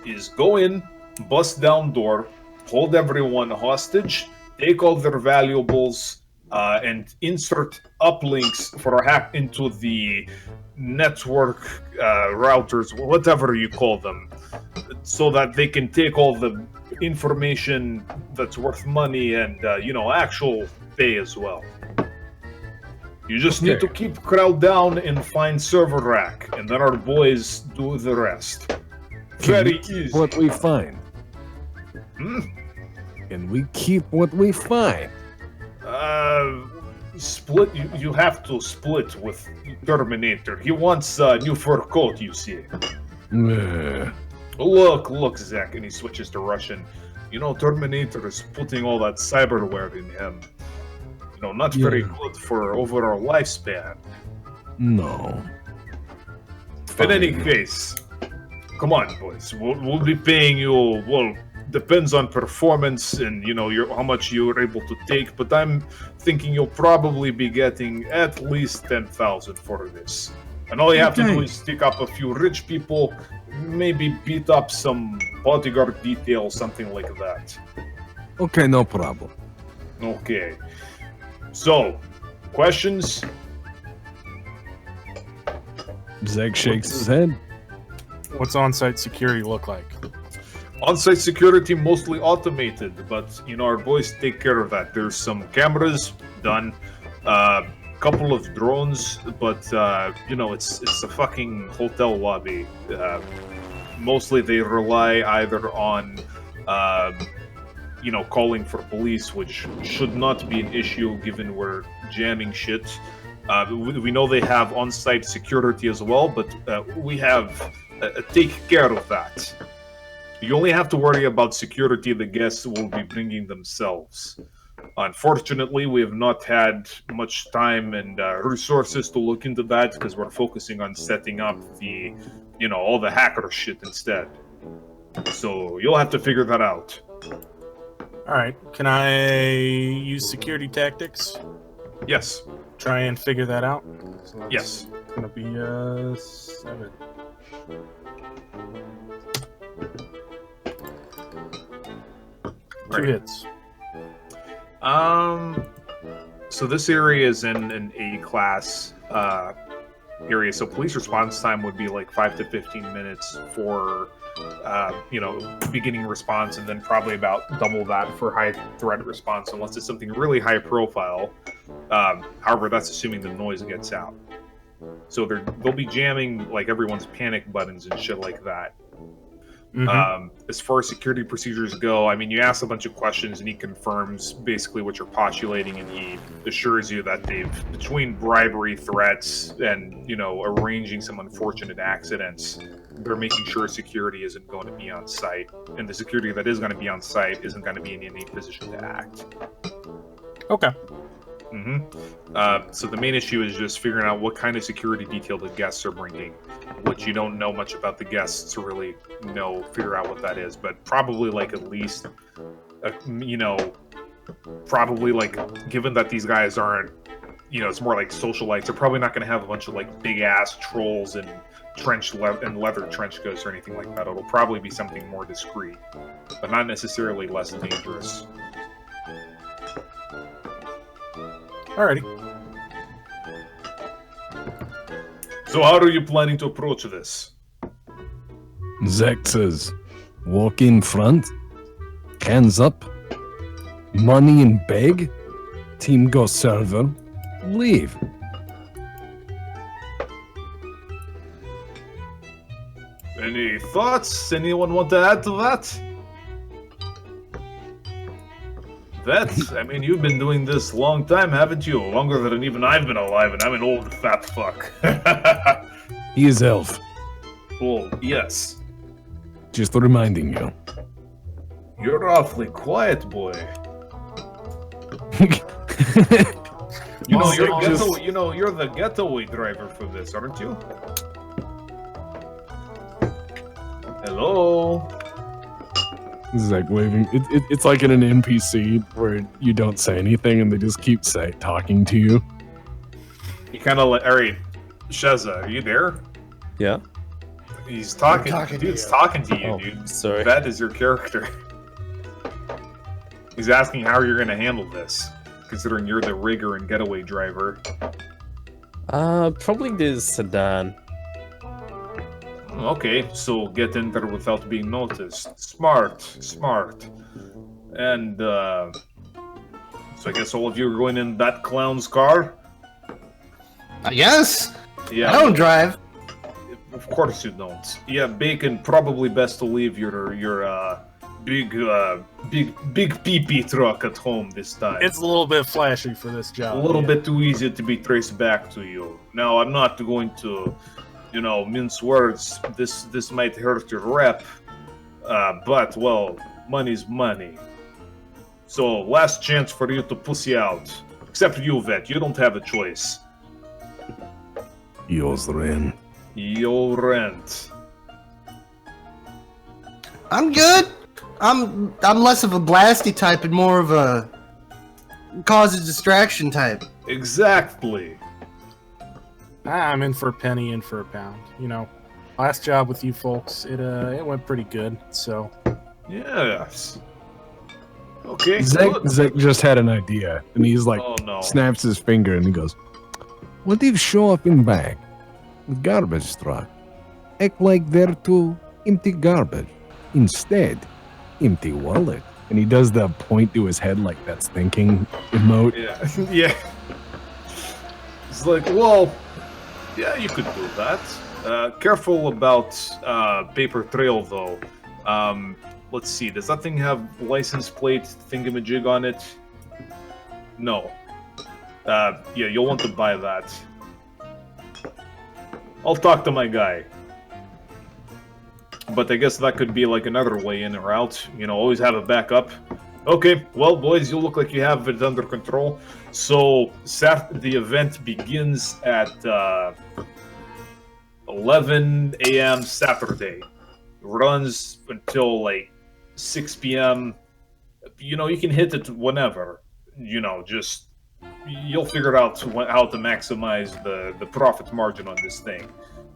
is go in, bust down door, hold everyone hostage, take all their valuables, and insert uplinks for a hack into the network routers, whatever you call them, so that they can take all the information that's worth money and, actual pay as well. You just need to keep crowd down and find server rack, and then our boys do the rest. Very easy. What we find. Hmm? Can we keep what we find? Split. You have to split with Terminator. He wants a new fur coat, you see. Look, Zach, and he switches to Russian. Terminator is putting all that cyberware in him. Not very good for overall lifespan. No. In any case, come on, boys. We'll be paying you, well, depends on performance and, how much you're able to take, but I'm thinking you'll probably be getting at least 10,000 for this. And all you have to do is stick up a few rich people, maybe beat up some bodyguard detail, something like that. Okay, no problem. Okay. So, questions? Zeg shakes his head. What's on-site security look like? On-site security mostly automated, but our boys take care of that. There's some cameras done, couple of drones, but it's a fucking hotel lobby. Mostly they rely either on calling for police, which should not be an issue given we're jamming shit. We know they have on-site security as well, but we have take care of that. You only have to worry about security the guests will be bringing themselves. Unfortunately, we have not had much time and resources to look into that because we're focusing on setting up the, all the hacker shit instead. So you'll have to figure that out. All right. Can I use security tactics? Yes. Try and figure that out? So yes. It's going to be 7. Two hits. So this area is in an A class area, so police response time would be like 5 to 15 minutes for beginning response, and then probably about double that for high threat response, unless it's something really high profile. However, that's assuming the noise gets out. So they'll be jamming like everyone's panic buttons and shit like that. As far as security procedures go, I mean, you ask a bunch of questions and he confirms basically what you're postulating, and he assures you that between bribery, threats, and, arranging some unfortunate accidents, they're making sure security isn't going to be on site, and the security that is going to be on site isn't going to be in any position to act. Okay. So the main issue is just figuring out what kind of security detail the guests are bringing, which you don't know much about the guests to really figure out what that is, but probably at least, probably given that these guys aren't, it's more like socialites, they're probably not going to have a bunch of big ass trolls and leather trench coats or anything like that. It'll probably be something more discreet, but not necessarily less dangerous. Alrighty. So how are you planning to approach this? Zach says, walk in front, hands up, money in bag, team go server, leave. Any thoughts? Anyone want to add to that? I mean, you've been doing this a long time, haven't you? Longer than even I've been alive, and I'm an old fat fuck. He is elf. Well, yes. Just reminding you. You're awfully quiet, boy. You're the getaway driver for this, aren't you? Hello? Zach waving. It's like in an NPC where you don't say anything and they just keep talking to you. You kind of alright, Sheza, are you there? Yeah. He's talking. Dude's talking to you, Oh, dude. sorry. That is your character. He's asking how you're going to handle this, considering you're the rigger and getaway driver. Probably the sedan. Okay, so get in there without being noticed. Smart. And, so I guess all of you are going in that clown's car? I guess. Yeah. I don't drive. Of course you don't. Yeah, Bacon, probably best to leave your big PP truck at home this time. It's a little bit flashy for this job. a little bit too easy to be traced back to you. Now, I'm not going to, mince words. This might hurt your rep, but, well, money's money. So, last chance for you to pussy out. Except you, Vet. You don't have a choice. Yours rent. Your rent. I'm good. I'm less of a blasty type and more of a cause a distraction type. Exactly. I'm in for a penny, in for a pound. Last job with you folks, it went pretty good. So Yes. Okay. Zach good. just had an idea, and he's like, Oh no. snaps his finger, and he goes, "What if show up in bag with garbage truck? Act like they're to empty garbage. Instead, empty wallet." And he does the point to his head like that's thinking emote. Yeah. Yeah. It's like, well, yeah, you could do that. Careful about paper trail, though. Let's see. Does that thing have license plate thingamajig on it? No. Yeah, you'll want to buy that. I'll talk to my guy. But I guess that could be like another way in or out. Always have a backup. Okay, well, boys, you look like you have it under control. So, the event begins at 11 a.m. Saturday. Runs until like 6 p.m. You can hit it whenever. Just you'll figure out how to maximize the profit margin on this thing.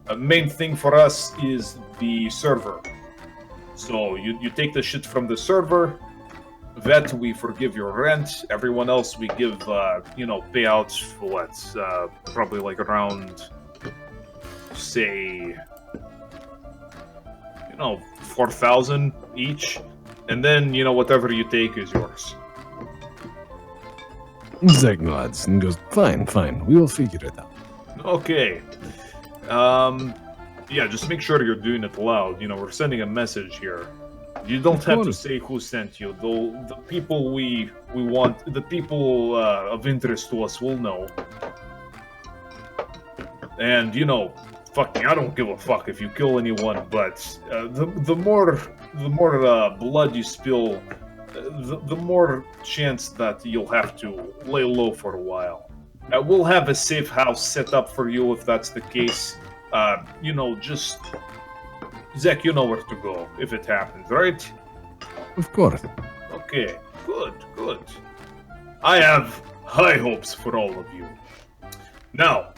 The main thing for us is the server. So you take the shit from the server. Vet, we forgive your rent. Everyone else, we give payouts for what? Probably like around, say, 4,000 each, and then whatever you take is yours. Zach nods and goes, "Fine, we will figure it out." Okay. Yeah, just make sure you're doing it loud. You know, we're sending a message here. You don't have to say who sent you, though. The people we want, the people of interest to us will know. And you know, fuck me, I don't give a fuck if you kill anyone. But the more blood you spill, the more chance that you'll have to lay low for a while. We'll have a safe house set up for you if that's the case. You know, just Zach, you know where to go if it happens, right? Of course. Okay, good. I have high hopes for all of you. Now,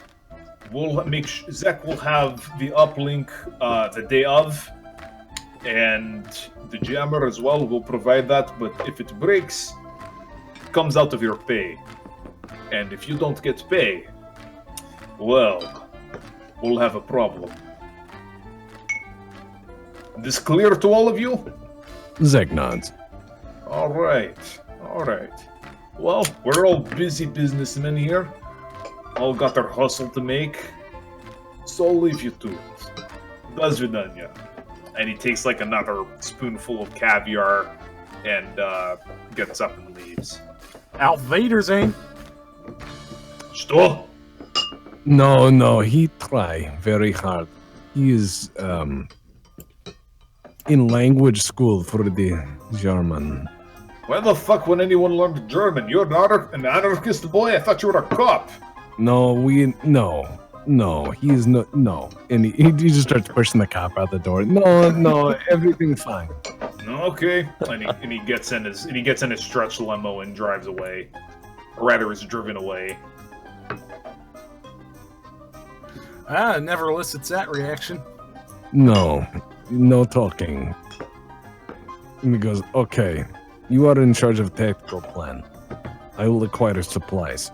we'll make Zach will have the uplink the day of, and the jammer as well will provide that. But if it breaks, it comes out of your pay, and if you don't get pay, well, we'll have a problem. This clear to all of you? Zach nods. All right. Well, we're all busy businessmen here. All got their hustle to make. So I'll leave you to it. До свидания. And he takes like another spoonful of caviar and gets up and leaves. Out Vader's ain't. Что? No, he try very hard. He is in language school for the German. Why the fuck would anyone learn German? You're an anarchist boy? I thought you were a cop. No, he's no. And he just starts pushing the cop out the door. No, everything's fine. Okay. And he gets in his stretch limo and drives away. Or rather, is driven away. It never elicits that reaction. No talking. And he goes, okay, you are in charge of tactical plan. I will acquire supplies.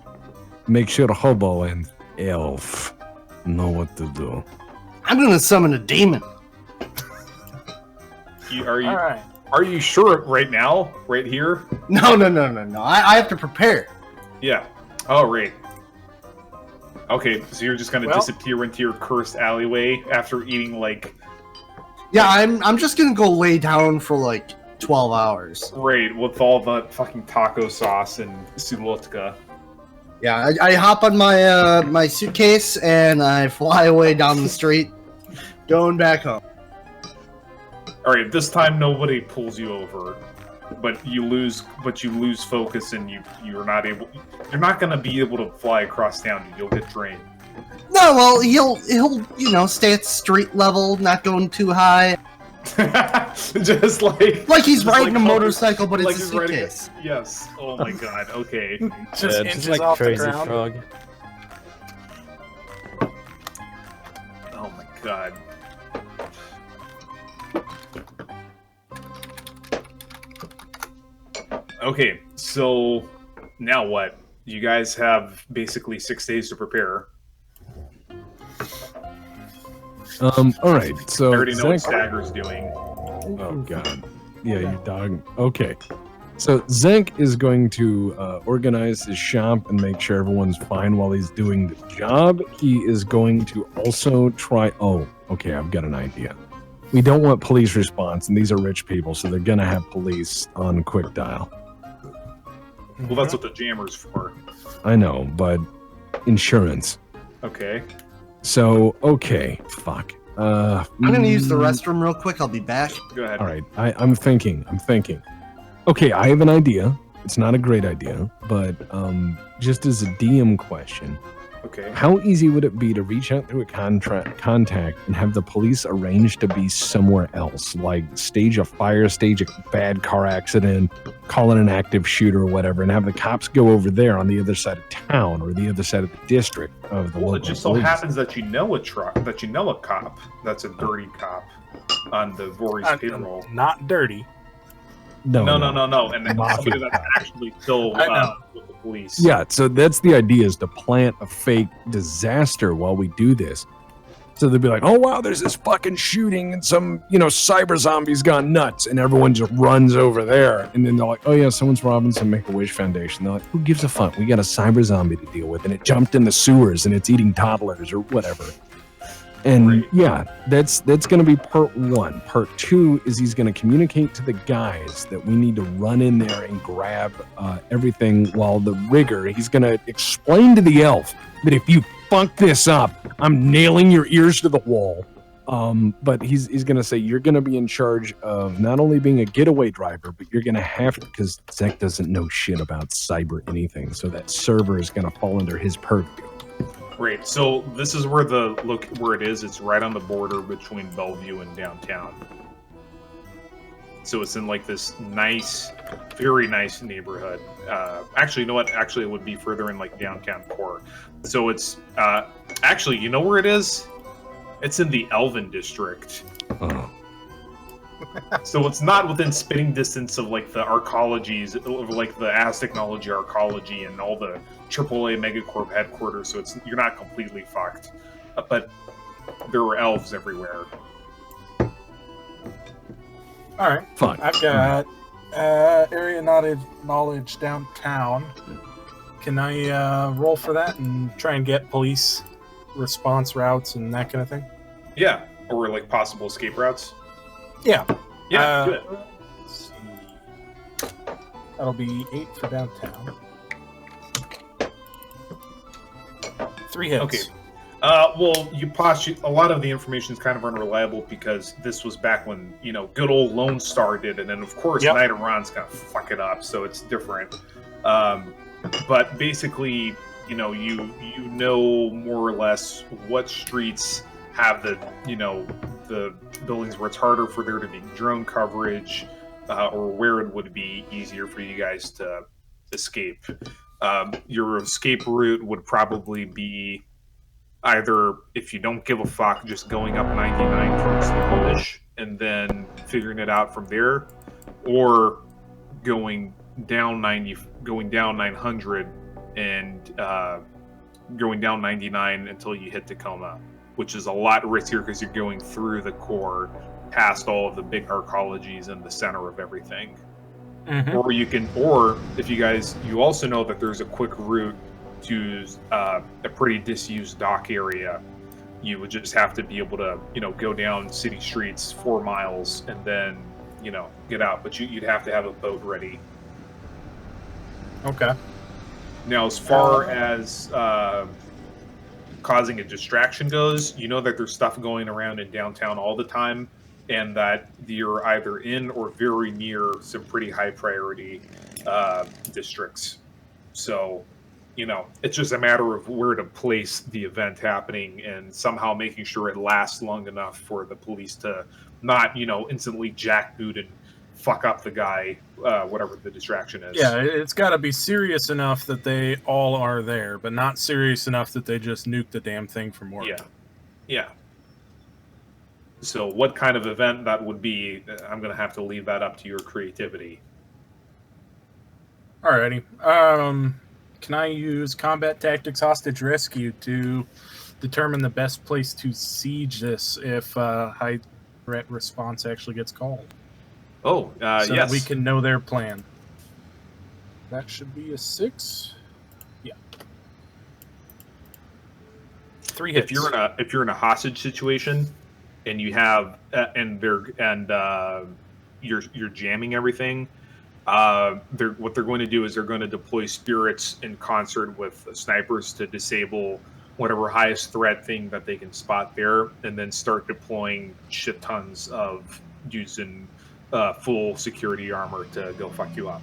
Make sure Hobo and Elf know what to do. I'm gonna summon a demon. Are you sure right now? Right here? No. I have to prepare. Yeah. Oh, right. Okay, so you're just gonna disappear into your cursed alleyway after eating like... Yeah, I'm just gonna go lay down for like 12 hours. Right, with all the fucking taco sauce and sulutka. Yeah, I hop on my my suitcase and I fly away down the street, going back home. Alright, this time nobody pulls you over. But you lose focus and you're not gonna be able to fly across town. You'll get drained. No, well, he'll stay at street level, not going too high. just like he's riding a motorcycle, but it's a suitcase. Yes. Oh my god. Okay. just just like off Crazy the ground. Frog. Oh my god. Okay, so now what? You guys have basically 6 days to prepare. All right, so I already know what Zach... Stagger's doing. Oh god. Yeah, your dog. Okay. So Zank is going to organize his shop and make sure everyone's fine while he's doing the job. He is going to also try... Oh, okay, I've got an idea. We don't want police response, and these are rich people, so they're going to have police on quick dial. Well, that's what the jammer's for. I know, but insurance. Okay. So, okay, fuck. I'm gonna use the restroom real quick. I'll be back. Go ahead. All right, I'm thinking. Okay, I have an idea. It's not a great idea, but just as a DM question, Okay. how easy would it be to reach out to a contact and have the police arrange to be somewhere else, like stage a fire, stage a bad car accident, call in an active shooter or whatever, and have the cops go over there on the other side of town or the other side of the district of the Well, it local just so police? happens that you know a cop that's a dirty cop on the Rory's payroll. Not dirty. No. And then somebody that's actually still with the police. Yeah, so that's the idea, is to plant a fake disaster while we do this. So they'll be like, oh wow, there's this fucking shooting and some, cyber zombies gone nuts, and everyone just runs over there. And then they're like, oh yeah, someone's robbing some Make-A-Wish Foundation. They're like, who gives a fuck? We got a cyber zombie to deal with, and it jumped in the sewers and it's eating toddlers or whatever. And Right. yeah, that's going to be part one. Part two is he's going to communicate to the guys that we need to run in there and grab everything, while the rigger, he's going to explain to the elf that if you fuck this up, I'm nailing your ears to the wall. But he's going to say you're going to be in charge of not only being a getaway driver, but you're going to have to, because Zach doesn't know shit about cyber anything, so that server is going to fall under his purview. Right. So this is where where it is. It's right on the border between Bellevue and downtown. So it's in like this nice, very nice neighborhood. Actually, you know what? Actually, it would be further in like downtown core. So it's actually, you know where it is? It's in the Elven district. Oh. So it's not within spitting distance of like the arcologies, of like the As Technology arcology and all the AAA Megacorp headquarters. So you're not completely fucked, but there were elves everywhere. All right. Fine. I've got area knowledge downtown. Can I roll for that and try and get police response routes and that kind of thing? Yeah, or like possible escape routes. Yeah. Yeah, do it. Let's see. That'll be 8 for downtown. 3 hits. Okay. Well, a lot of the information is kind of unreliable because this was back when, good old Lone Star did it, and of course, Yep. Night of Ron's gonna fuck it up, so it's different. But basically, you know more or less what streets have the buildings where it's harder for there to be drone coverage, or where it would be easier for you guys to escape. Your escape route would probably be either, if you don't give a fuck, just going up 99 towards the Polish and then figuring it out from there, or going down 900 and going down 99 until you hit Tacoma, which is a lot riskier because you're going through the core, past all of the big arcologies and the center of everything. Mm-hmm. Or if you also know that there's a quick route to a pretty disused dock area. You would just have to be able to, go down city streets 4 miles and then, get out. But you'd have to have a boat ready. Okay. Now, as far as causing a distraction goes, you know that there's stuff going around in downtown all the time, and that you're either in or very near some pretty high priority districts. So, it's just a matter of where to place the event happening and somehow making sure it lasts long enough for the police to not, instantly jackboot and fuck up the guy, whatever the distraction is. Yeah, it's got to be serious enough that they all are there, but not serious enough that they just nuke the damn thing from work. Yeah. So what kind of event that would be, I'm going to have to leave that up to your creativity. Alrighty. Can I use combat tactics hostage rescue to determine the best place to siege this if high threat response actually gets called? Oh, So yes. that we can know their plan. That should be a 6. Yeah. 3 hits. If you're in a hostage situation and you have you're jamming everything, what they're going to do is they're going to deploy spirits in concert with snipers to disable whatever highest threat thing that they can spot there, and then start deploying shit tons of dudes in full security armor to go fuck you up.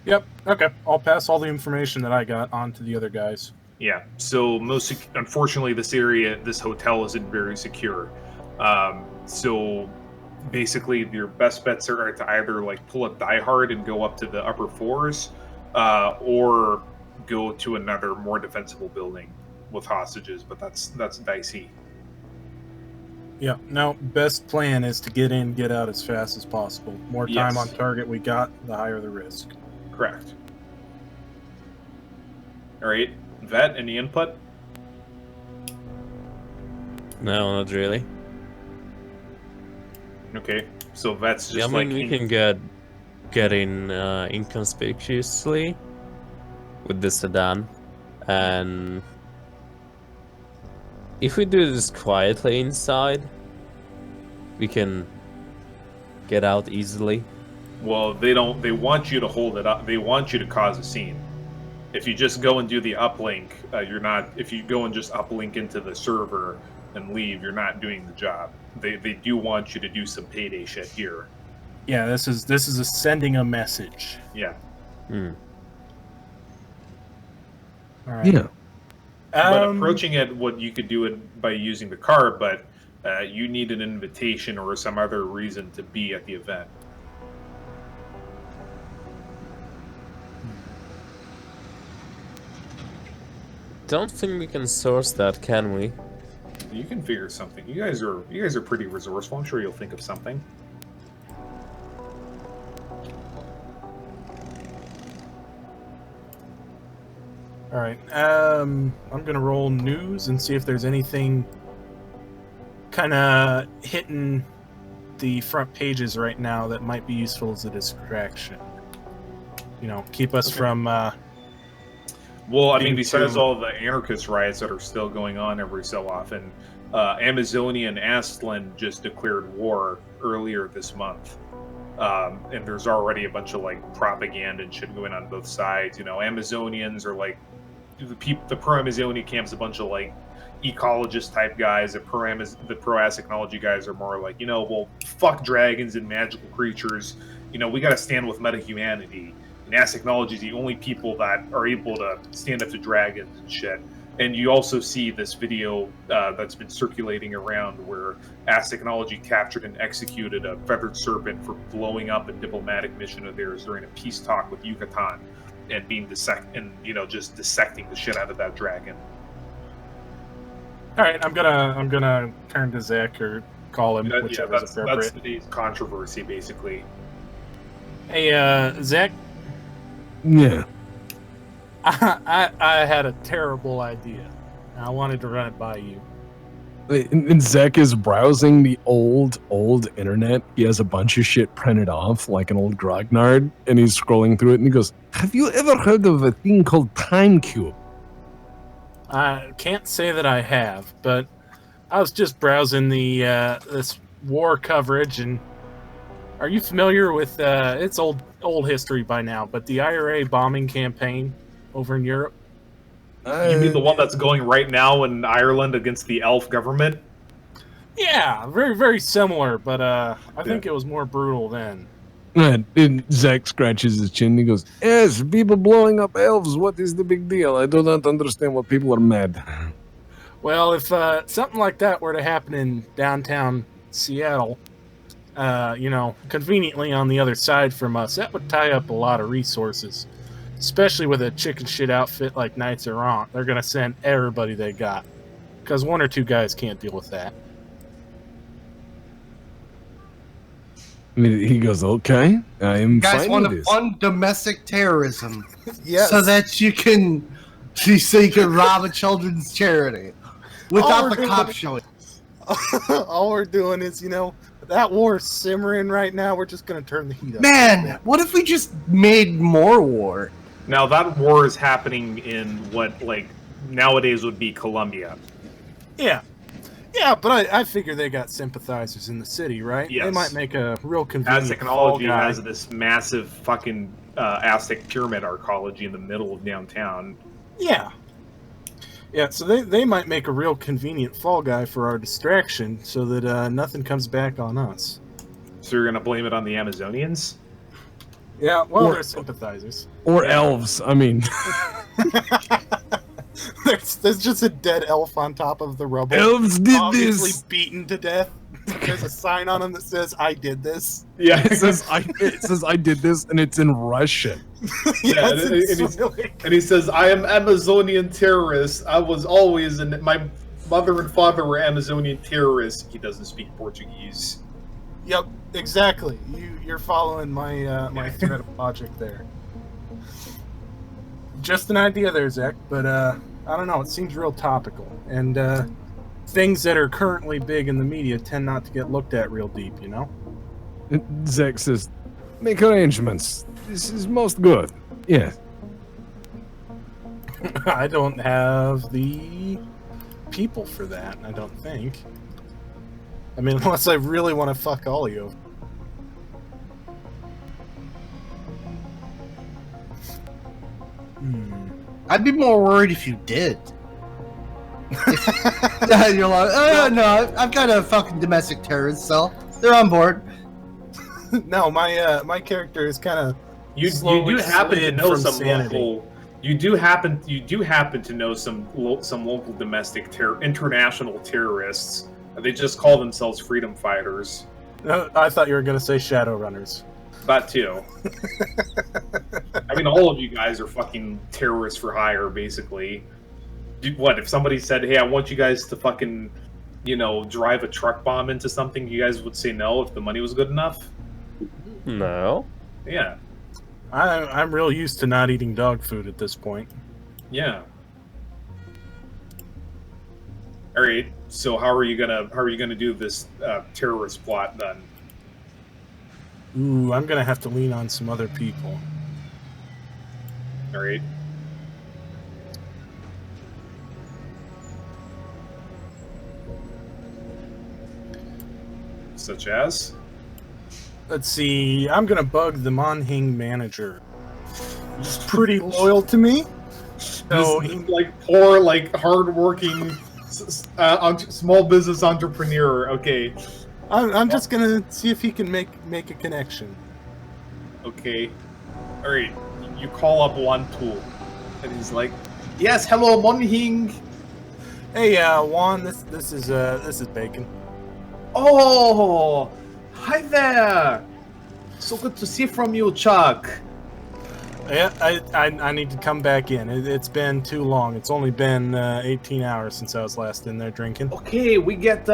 Yep. Okay. I'll pass all the information that I got on to the other guys. Yeah. So unfortunately, this hotel isn't very secure. So basically, your best bets are to either like pull a Die Hard and go up to the upper floors, or go to another more defensible building with hostages. But that's dicey. Yeah. Now, best plan is to get in, get out as fast as possible. More time Yes. on target we got, the higher the risk. Correct. All right, Vet, any input? No, not really. Okay, so Vet's just Yeah, I mean, we can get in inconspicuously with the sedan, and If we do this quietly inside, we can get out easily. Well, they don't. They want you to hold it up. They want you to cause a scene. If you just go and do the uplink, you're not. If you go and just uplink into the server and leave, you're not doing the job. They do want you to do some payday shit here. Yeah, this is a sending a message. Yeah. Hmm. All right. Yeah. But approaching it, what you could do it by using the car, but you need an invitation or some other reason to be at the event. Don't think we can source that, can we? You can figure something. You guys are pretty resourceful. I'm sure you'll think of something. All right. I'm gonna roll news and see if there's anything kind of hitting the front pages right now that might be useful as a distraction. You know, keep us from. Well, I mean, being besides too- all the anarchist riots that are still going on every so often, Amazonian Astland just declared war earlier this month. And there's already a bunch of like propaganda and shit going on both sides. You know, Amazonians are like the pro-Amazonia camp's a bunch of like ecologist type guys. The pro-ass technology guys are more like, you know, well, fuck dragons and magical creatures. You know, we got to stand with meta-humanity. And ass technology is the only people that are able to stand up to dragons and shit. And you also see this video that's been circulating around where ass technology captured and executed a feathered serpent for blowing up a diplomatic mission of theirs during a peace talk with Yucatan, and being just dissecting the shit out of that dragon. All right, I'm gonna turn to Zach or call him, whichever is That's appropriate. today's controversy, basically. Hey, Zach, Yeah. I had a terrible idea. I wanted to run it by you. And Zach is browsing the old internet. He has a bunch of shit printed off, like an old grognard, and he's scrolling through it, and he goes, "Have you ever heard of a thing called Time Cube?" I can't say that I have, but I was just browsing the this war coverage, and are you familiar with it's old history by now, but the IRA bombing campaign over in Europe? You mean the one that's going right now in Ireland against the elf government? Yeah, very very similar, but I think it was more brutal then. And Zach scratches his chin, and he goes, "Yes, people blowing up elves. What is the big deal? I do not understand why people are mad." Well, if something like that were to happen in downtown Seattle, you know, conveniently on the other side from us, that would tie up a lot of resources. Especially with a chicken shit outfit like Knights Errant. They're going to send everybody they got. Because one or two guys can't deal with that. I mean, he goes, "Okay, I am You guys fine want with to this." fund domestic terrorism Yes. so that you can rob a children's charity without the cops showing. All we're doing is, you know, that war's simmering right now. We're just going to turn the heat up. Man, what if we just made more war? Now that war is happening in what like nowadays would be Colombia. Yeah. Yeah, but I figure they got sympathizers in the city, right? Yes. They might make a real convenient As technology fall guy. has this massive fucking Aztec pyramid arcology in the middle of downtown. Yeah. Yeah, so they might make a real convenient fall guy for our distraction so that nothing comes back on us. So you're gonna blame it on the Amazonians? Yeah, well, Or- they're sympathizers. Or elves. I mean, there's just a dead elf on top of the rubble. elves did Obviously this. beaten to death. There's a sign on him that says, "I did this." Yeah, It says I did this, and it's in Russian. Yeah, Yes, and it's he's- really- and he says, "I am Amazonian terrorist. I was always my mother and father were Amazonian terrorists." He doesn't speak Portuguese. Yep, exactly. You're following my my thread of logic there. Just an idea there, Zach, but I don't know. It seems real topical, and things that are currently big in the media tend not to get looked at real deep. You know. And Zach says, "Make arrangements. This is most good." Yeah. I don't have the people for that, I don't think. I mean, unless I really want to fuck all of you. I'd be more worried if you did. You're like, oh no, I've got a fucking domestic terrorist cell. They're on board. No, my character is kind of. You do happen to know some local. You do happen to know some local domestic international terrorists. They just call themselves freedom fighters. I thought you were going to say Shadowrunners. That too. I mean, all of you guys are fucking terrorists for hire, basically. What if somebody said, "Hey, I want you guys to fucking, drive a truck bomb into something"? You guys would say no if the money was good enough. No. Yeah. I'm real used to not eating dog food at this point. Yeah. All right. So how are you gonna do this terrorist plot then? Ooh, I'm gonna have to lean on some other people. All right. Such as? Let's see. I'm gonna bug the Monhing manager. He's pretty loyal to me. So This, poor, hardworking small business entrepreneur. Okay. I'm just gonna see if he can make a connection. Okay. All right. You call up Wan Tu, and he's like, "Yes, hello, Monhing. Hey, Juan. This is Bacon. Oh, hi there. So good to see from you, Chuck." Yeah, I need to come back in. It's been too long. It's only been 18 hours since I was last in there drinking. Okay, we get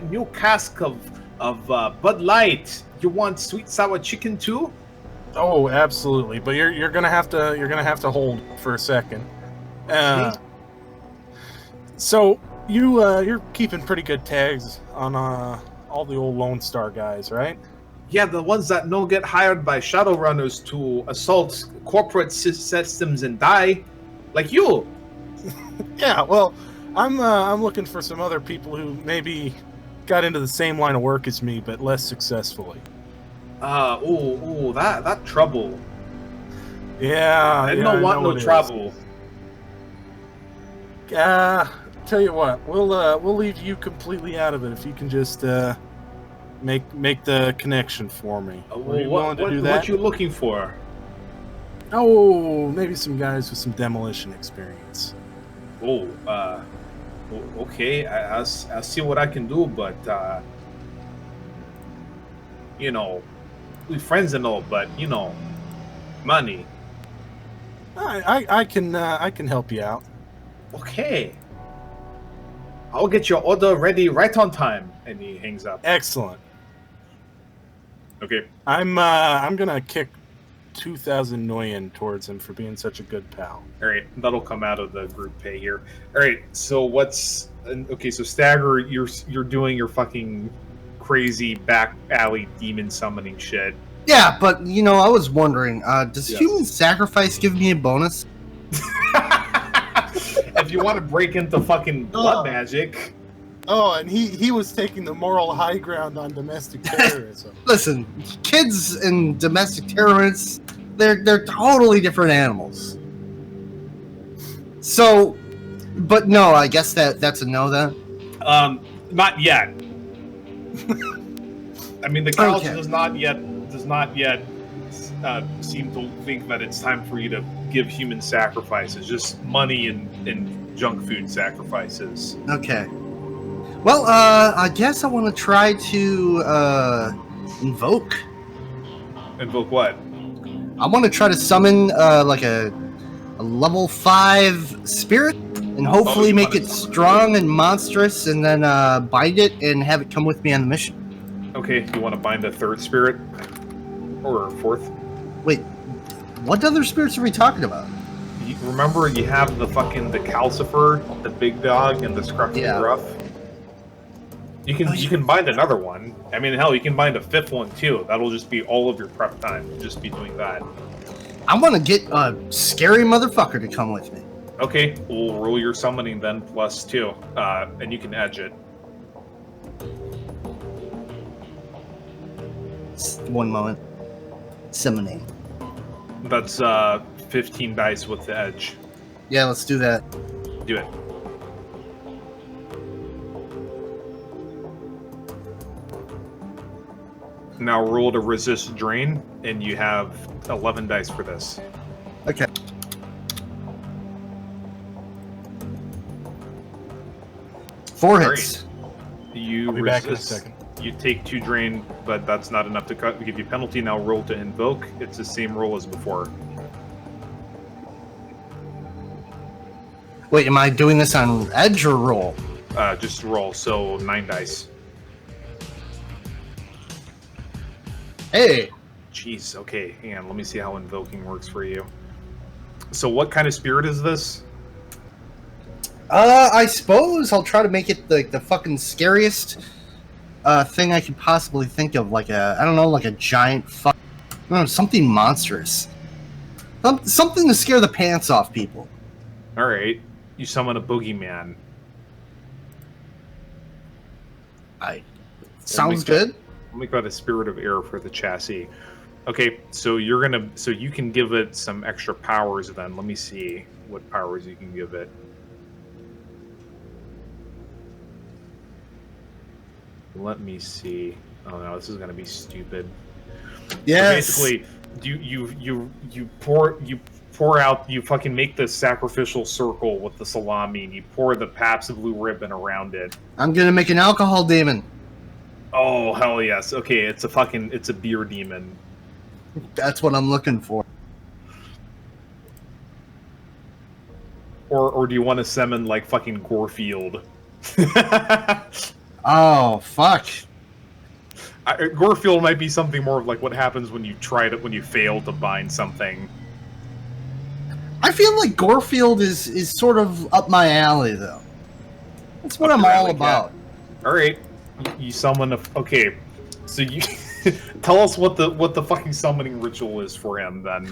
new cask of Bud Light. You want sweet sour chicken too? Oh, absolutely. But you're gonna have to hold for a second. So you're keeping pretty good tags on all the old Lone Star guys, right? Yeah, the ones that don't get hired by Shadowrunners to assault corporate systems and die, like you. Yeah, well, I'm looking for some other people who maybe got into the same line of work as me, but less successfully. That trouble. Yeah, I don't want no trouble. Tell you what, we'll leave you completely out of it if you can just make the connection for me. Are you willing to do that? What you looking for? Oh, maybe some guys with some demolition experience. Okay. I'll see what I can do, but we friends and all, but money. I can help you out. Okay. I'll get your order ready right on time. And he hangs up. Excellent. Okay. I'm gonna kick 2,000 Nguyen towards him for being such a good pal. All right, that'll come out of the group pay here. All right, so so Stagger, you're doing your fucking crazy back alley demon summoning shit. Yeah, but I was wondering, does human sacrifice give me a bonus? If you want to break into fucking blood magic. Oh, and he was taking the moral high ground on domestic terrorism. Listen, kids and domestic terrorists, they're totally different animals. So, but no, I guess that's a no then. Not yet. I mean, the couch Okay. does not yet seem to think that it's time for you to give human sacrifices, just money and junk food sacrifices. Okay. Well, I guess I want to try to invoke. Invoke what? I want to try to summon like a level 5 spirit and hopefully you make wanna it summon strong and monstrous and then bind it and have it come with me on the mission. Okay, you want to bind a third spirit? Or a fourth? Wait, what other spirits are we talking about? Remember, you have the Calcifer, the big dog, and the Scruffy Gruff? You can bind another one. I mean, hell, you can bind a fifth one, too. That'll just be all of your prep time. You'll just be doing that. I want to get a scary motherfucker to come with me. Okay, we'll roll your summoning then +2, and you can edge it. One moment. Summoning. That's 15 dice with the edge. Yeah, let's do that. Do it. Now roll to resist drain, and you have 11 dice for this. Okay. Four hits. You I'll be resist. back in a second. You take 2 drain, but that's not enough to give you penalty. Now roll to invoke. It's the same roll as before. Wait, am I doing this on edge or roll? Just roll, so 9 dice. Hey, Jeez, okay, hang on, let me see how invoking works for you. So what kind of spirit is this? I suppose I'll try to make it the fucking scariest thing I could possibly think of, like I don't know, like a giant fuck, I don't know, something monstrous, something to scare the pants off people. Alright, you summon a boogeyman. Sounds good. Let me got a spirit of air for the chassis. Okay, so you can give it some extra powers then. Let me see what powers you can give it. Let me see. Oh no, this is gonna be stupid. Yes. So basically, you pour out, you fucking make the sacrificial circle with the salami, and you pour the Pabst Blue Ribbon around it. I'm gonna make an alcohol demon. Oh hell yes! Okay, it's a beer demon. That's what I'm looking for. Or do you want to summon like fucking Gorefield? Oh fuck. Gorefield might be something more of like what happens when you fail to bind something. I feel like Gorefield is sort of up my alley though. That's what Up I'm your all alley, about. Cat. All right, you summon a. Okay, so you tell us what the fucking summoning ritual is for him then.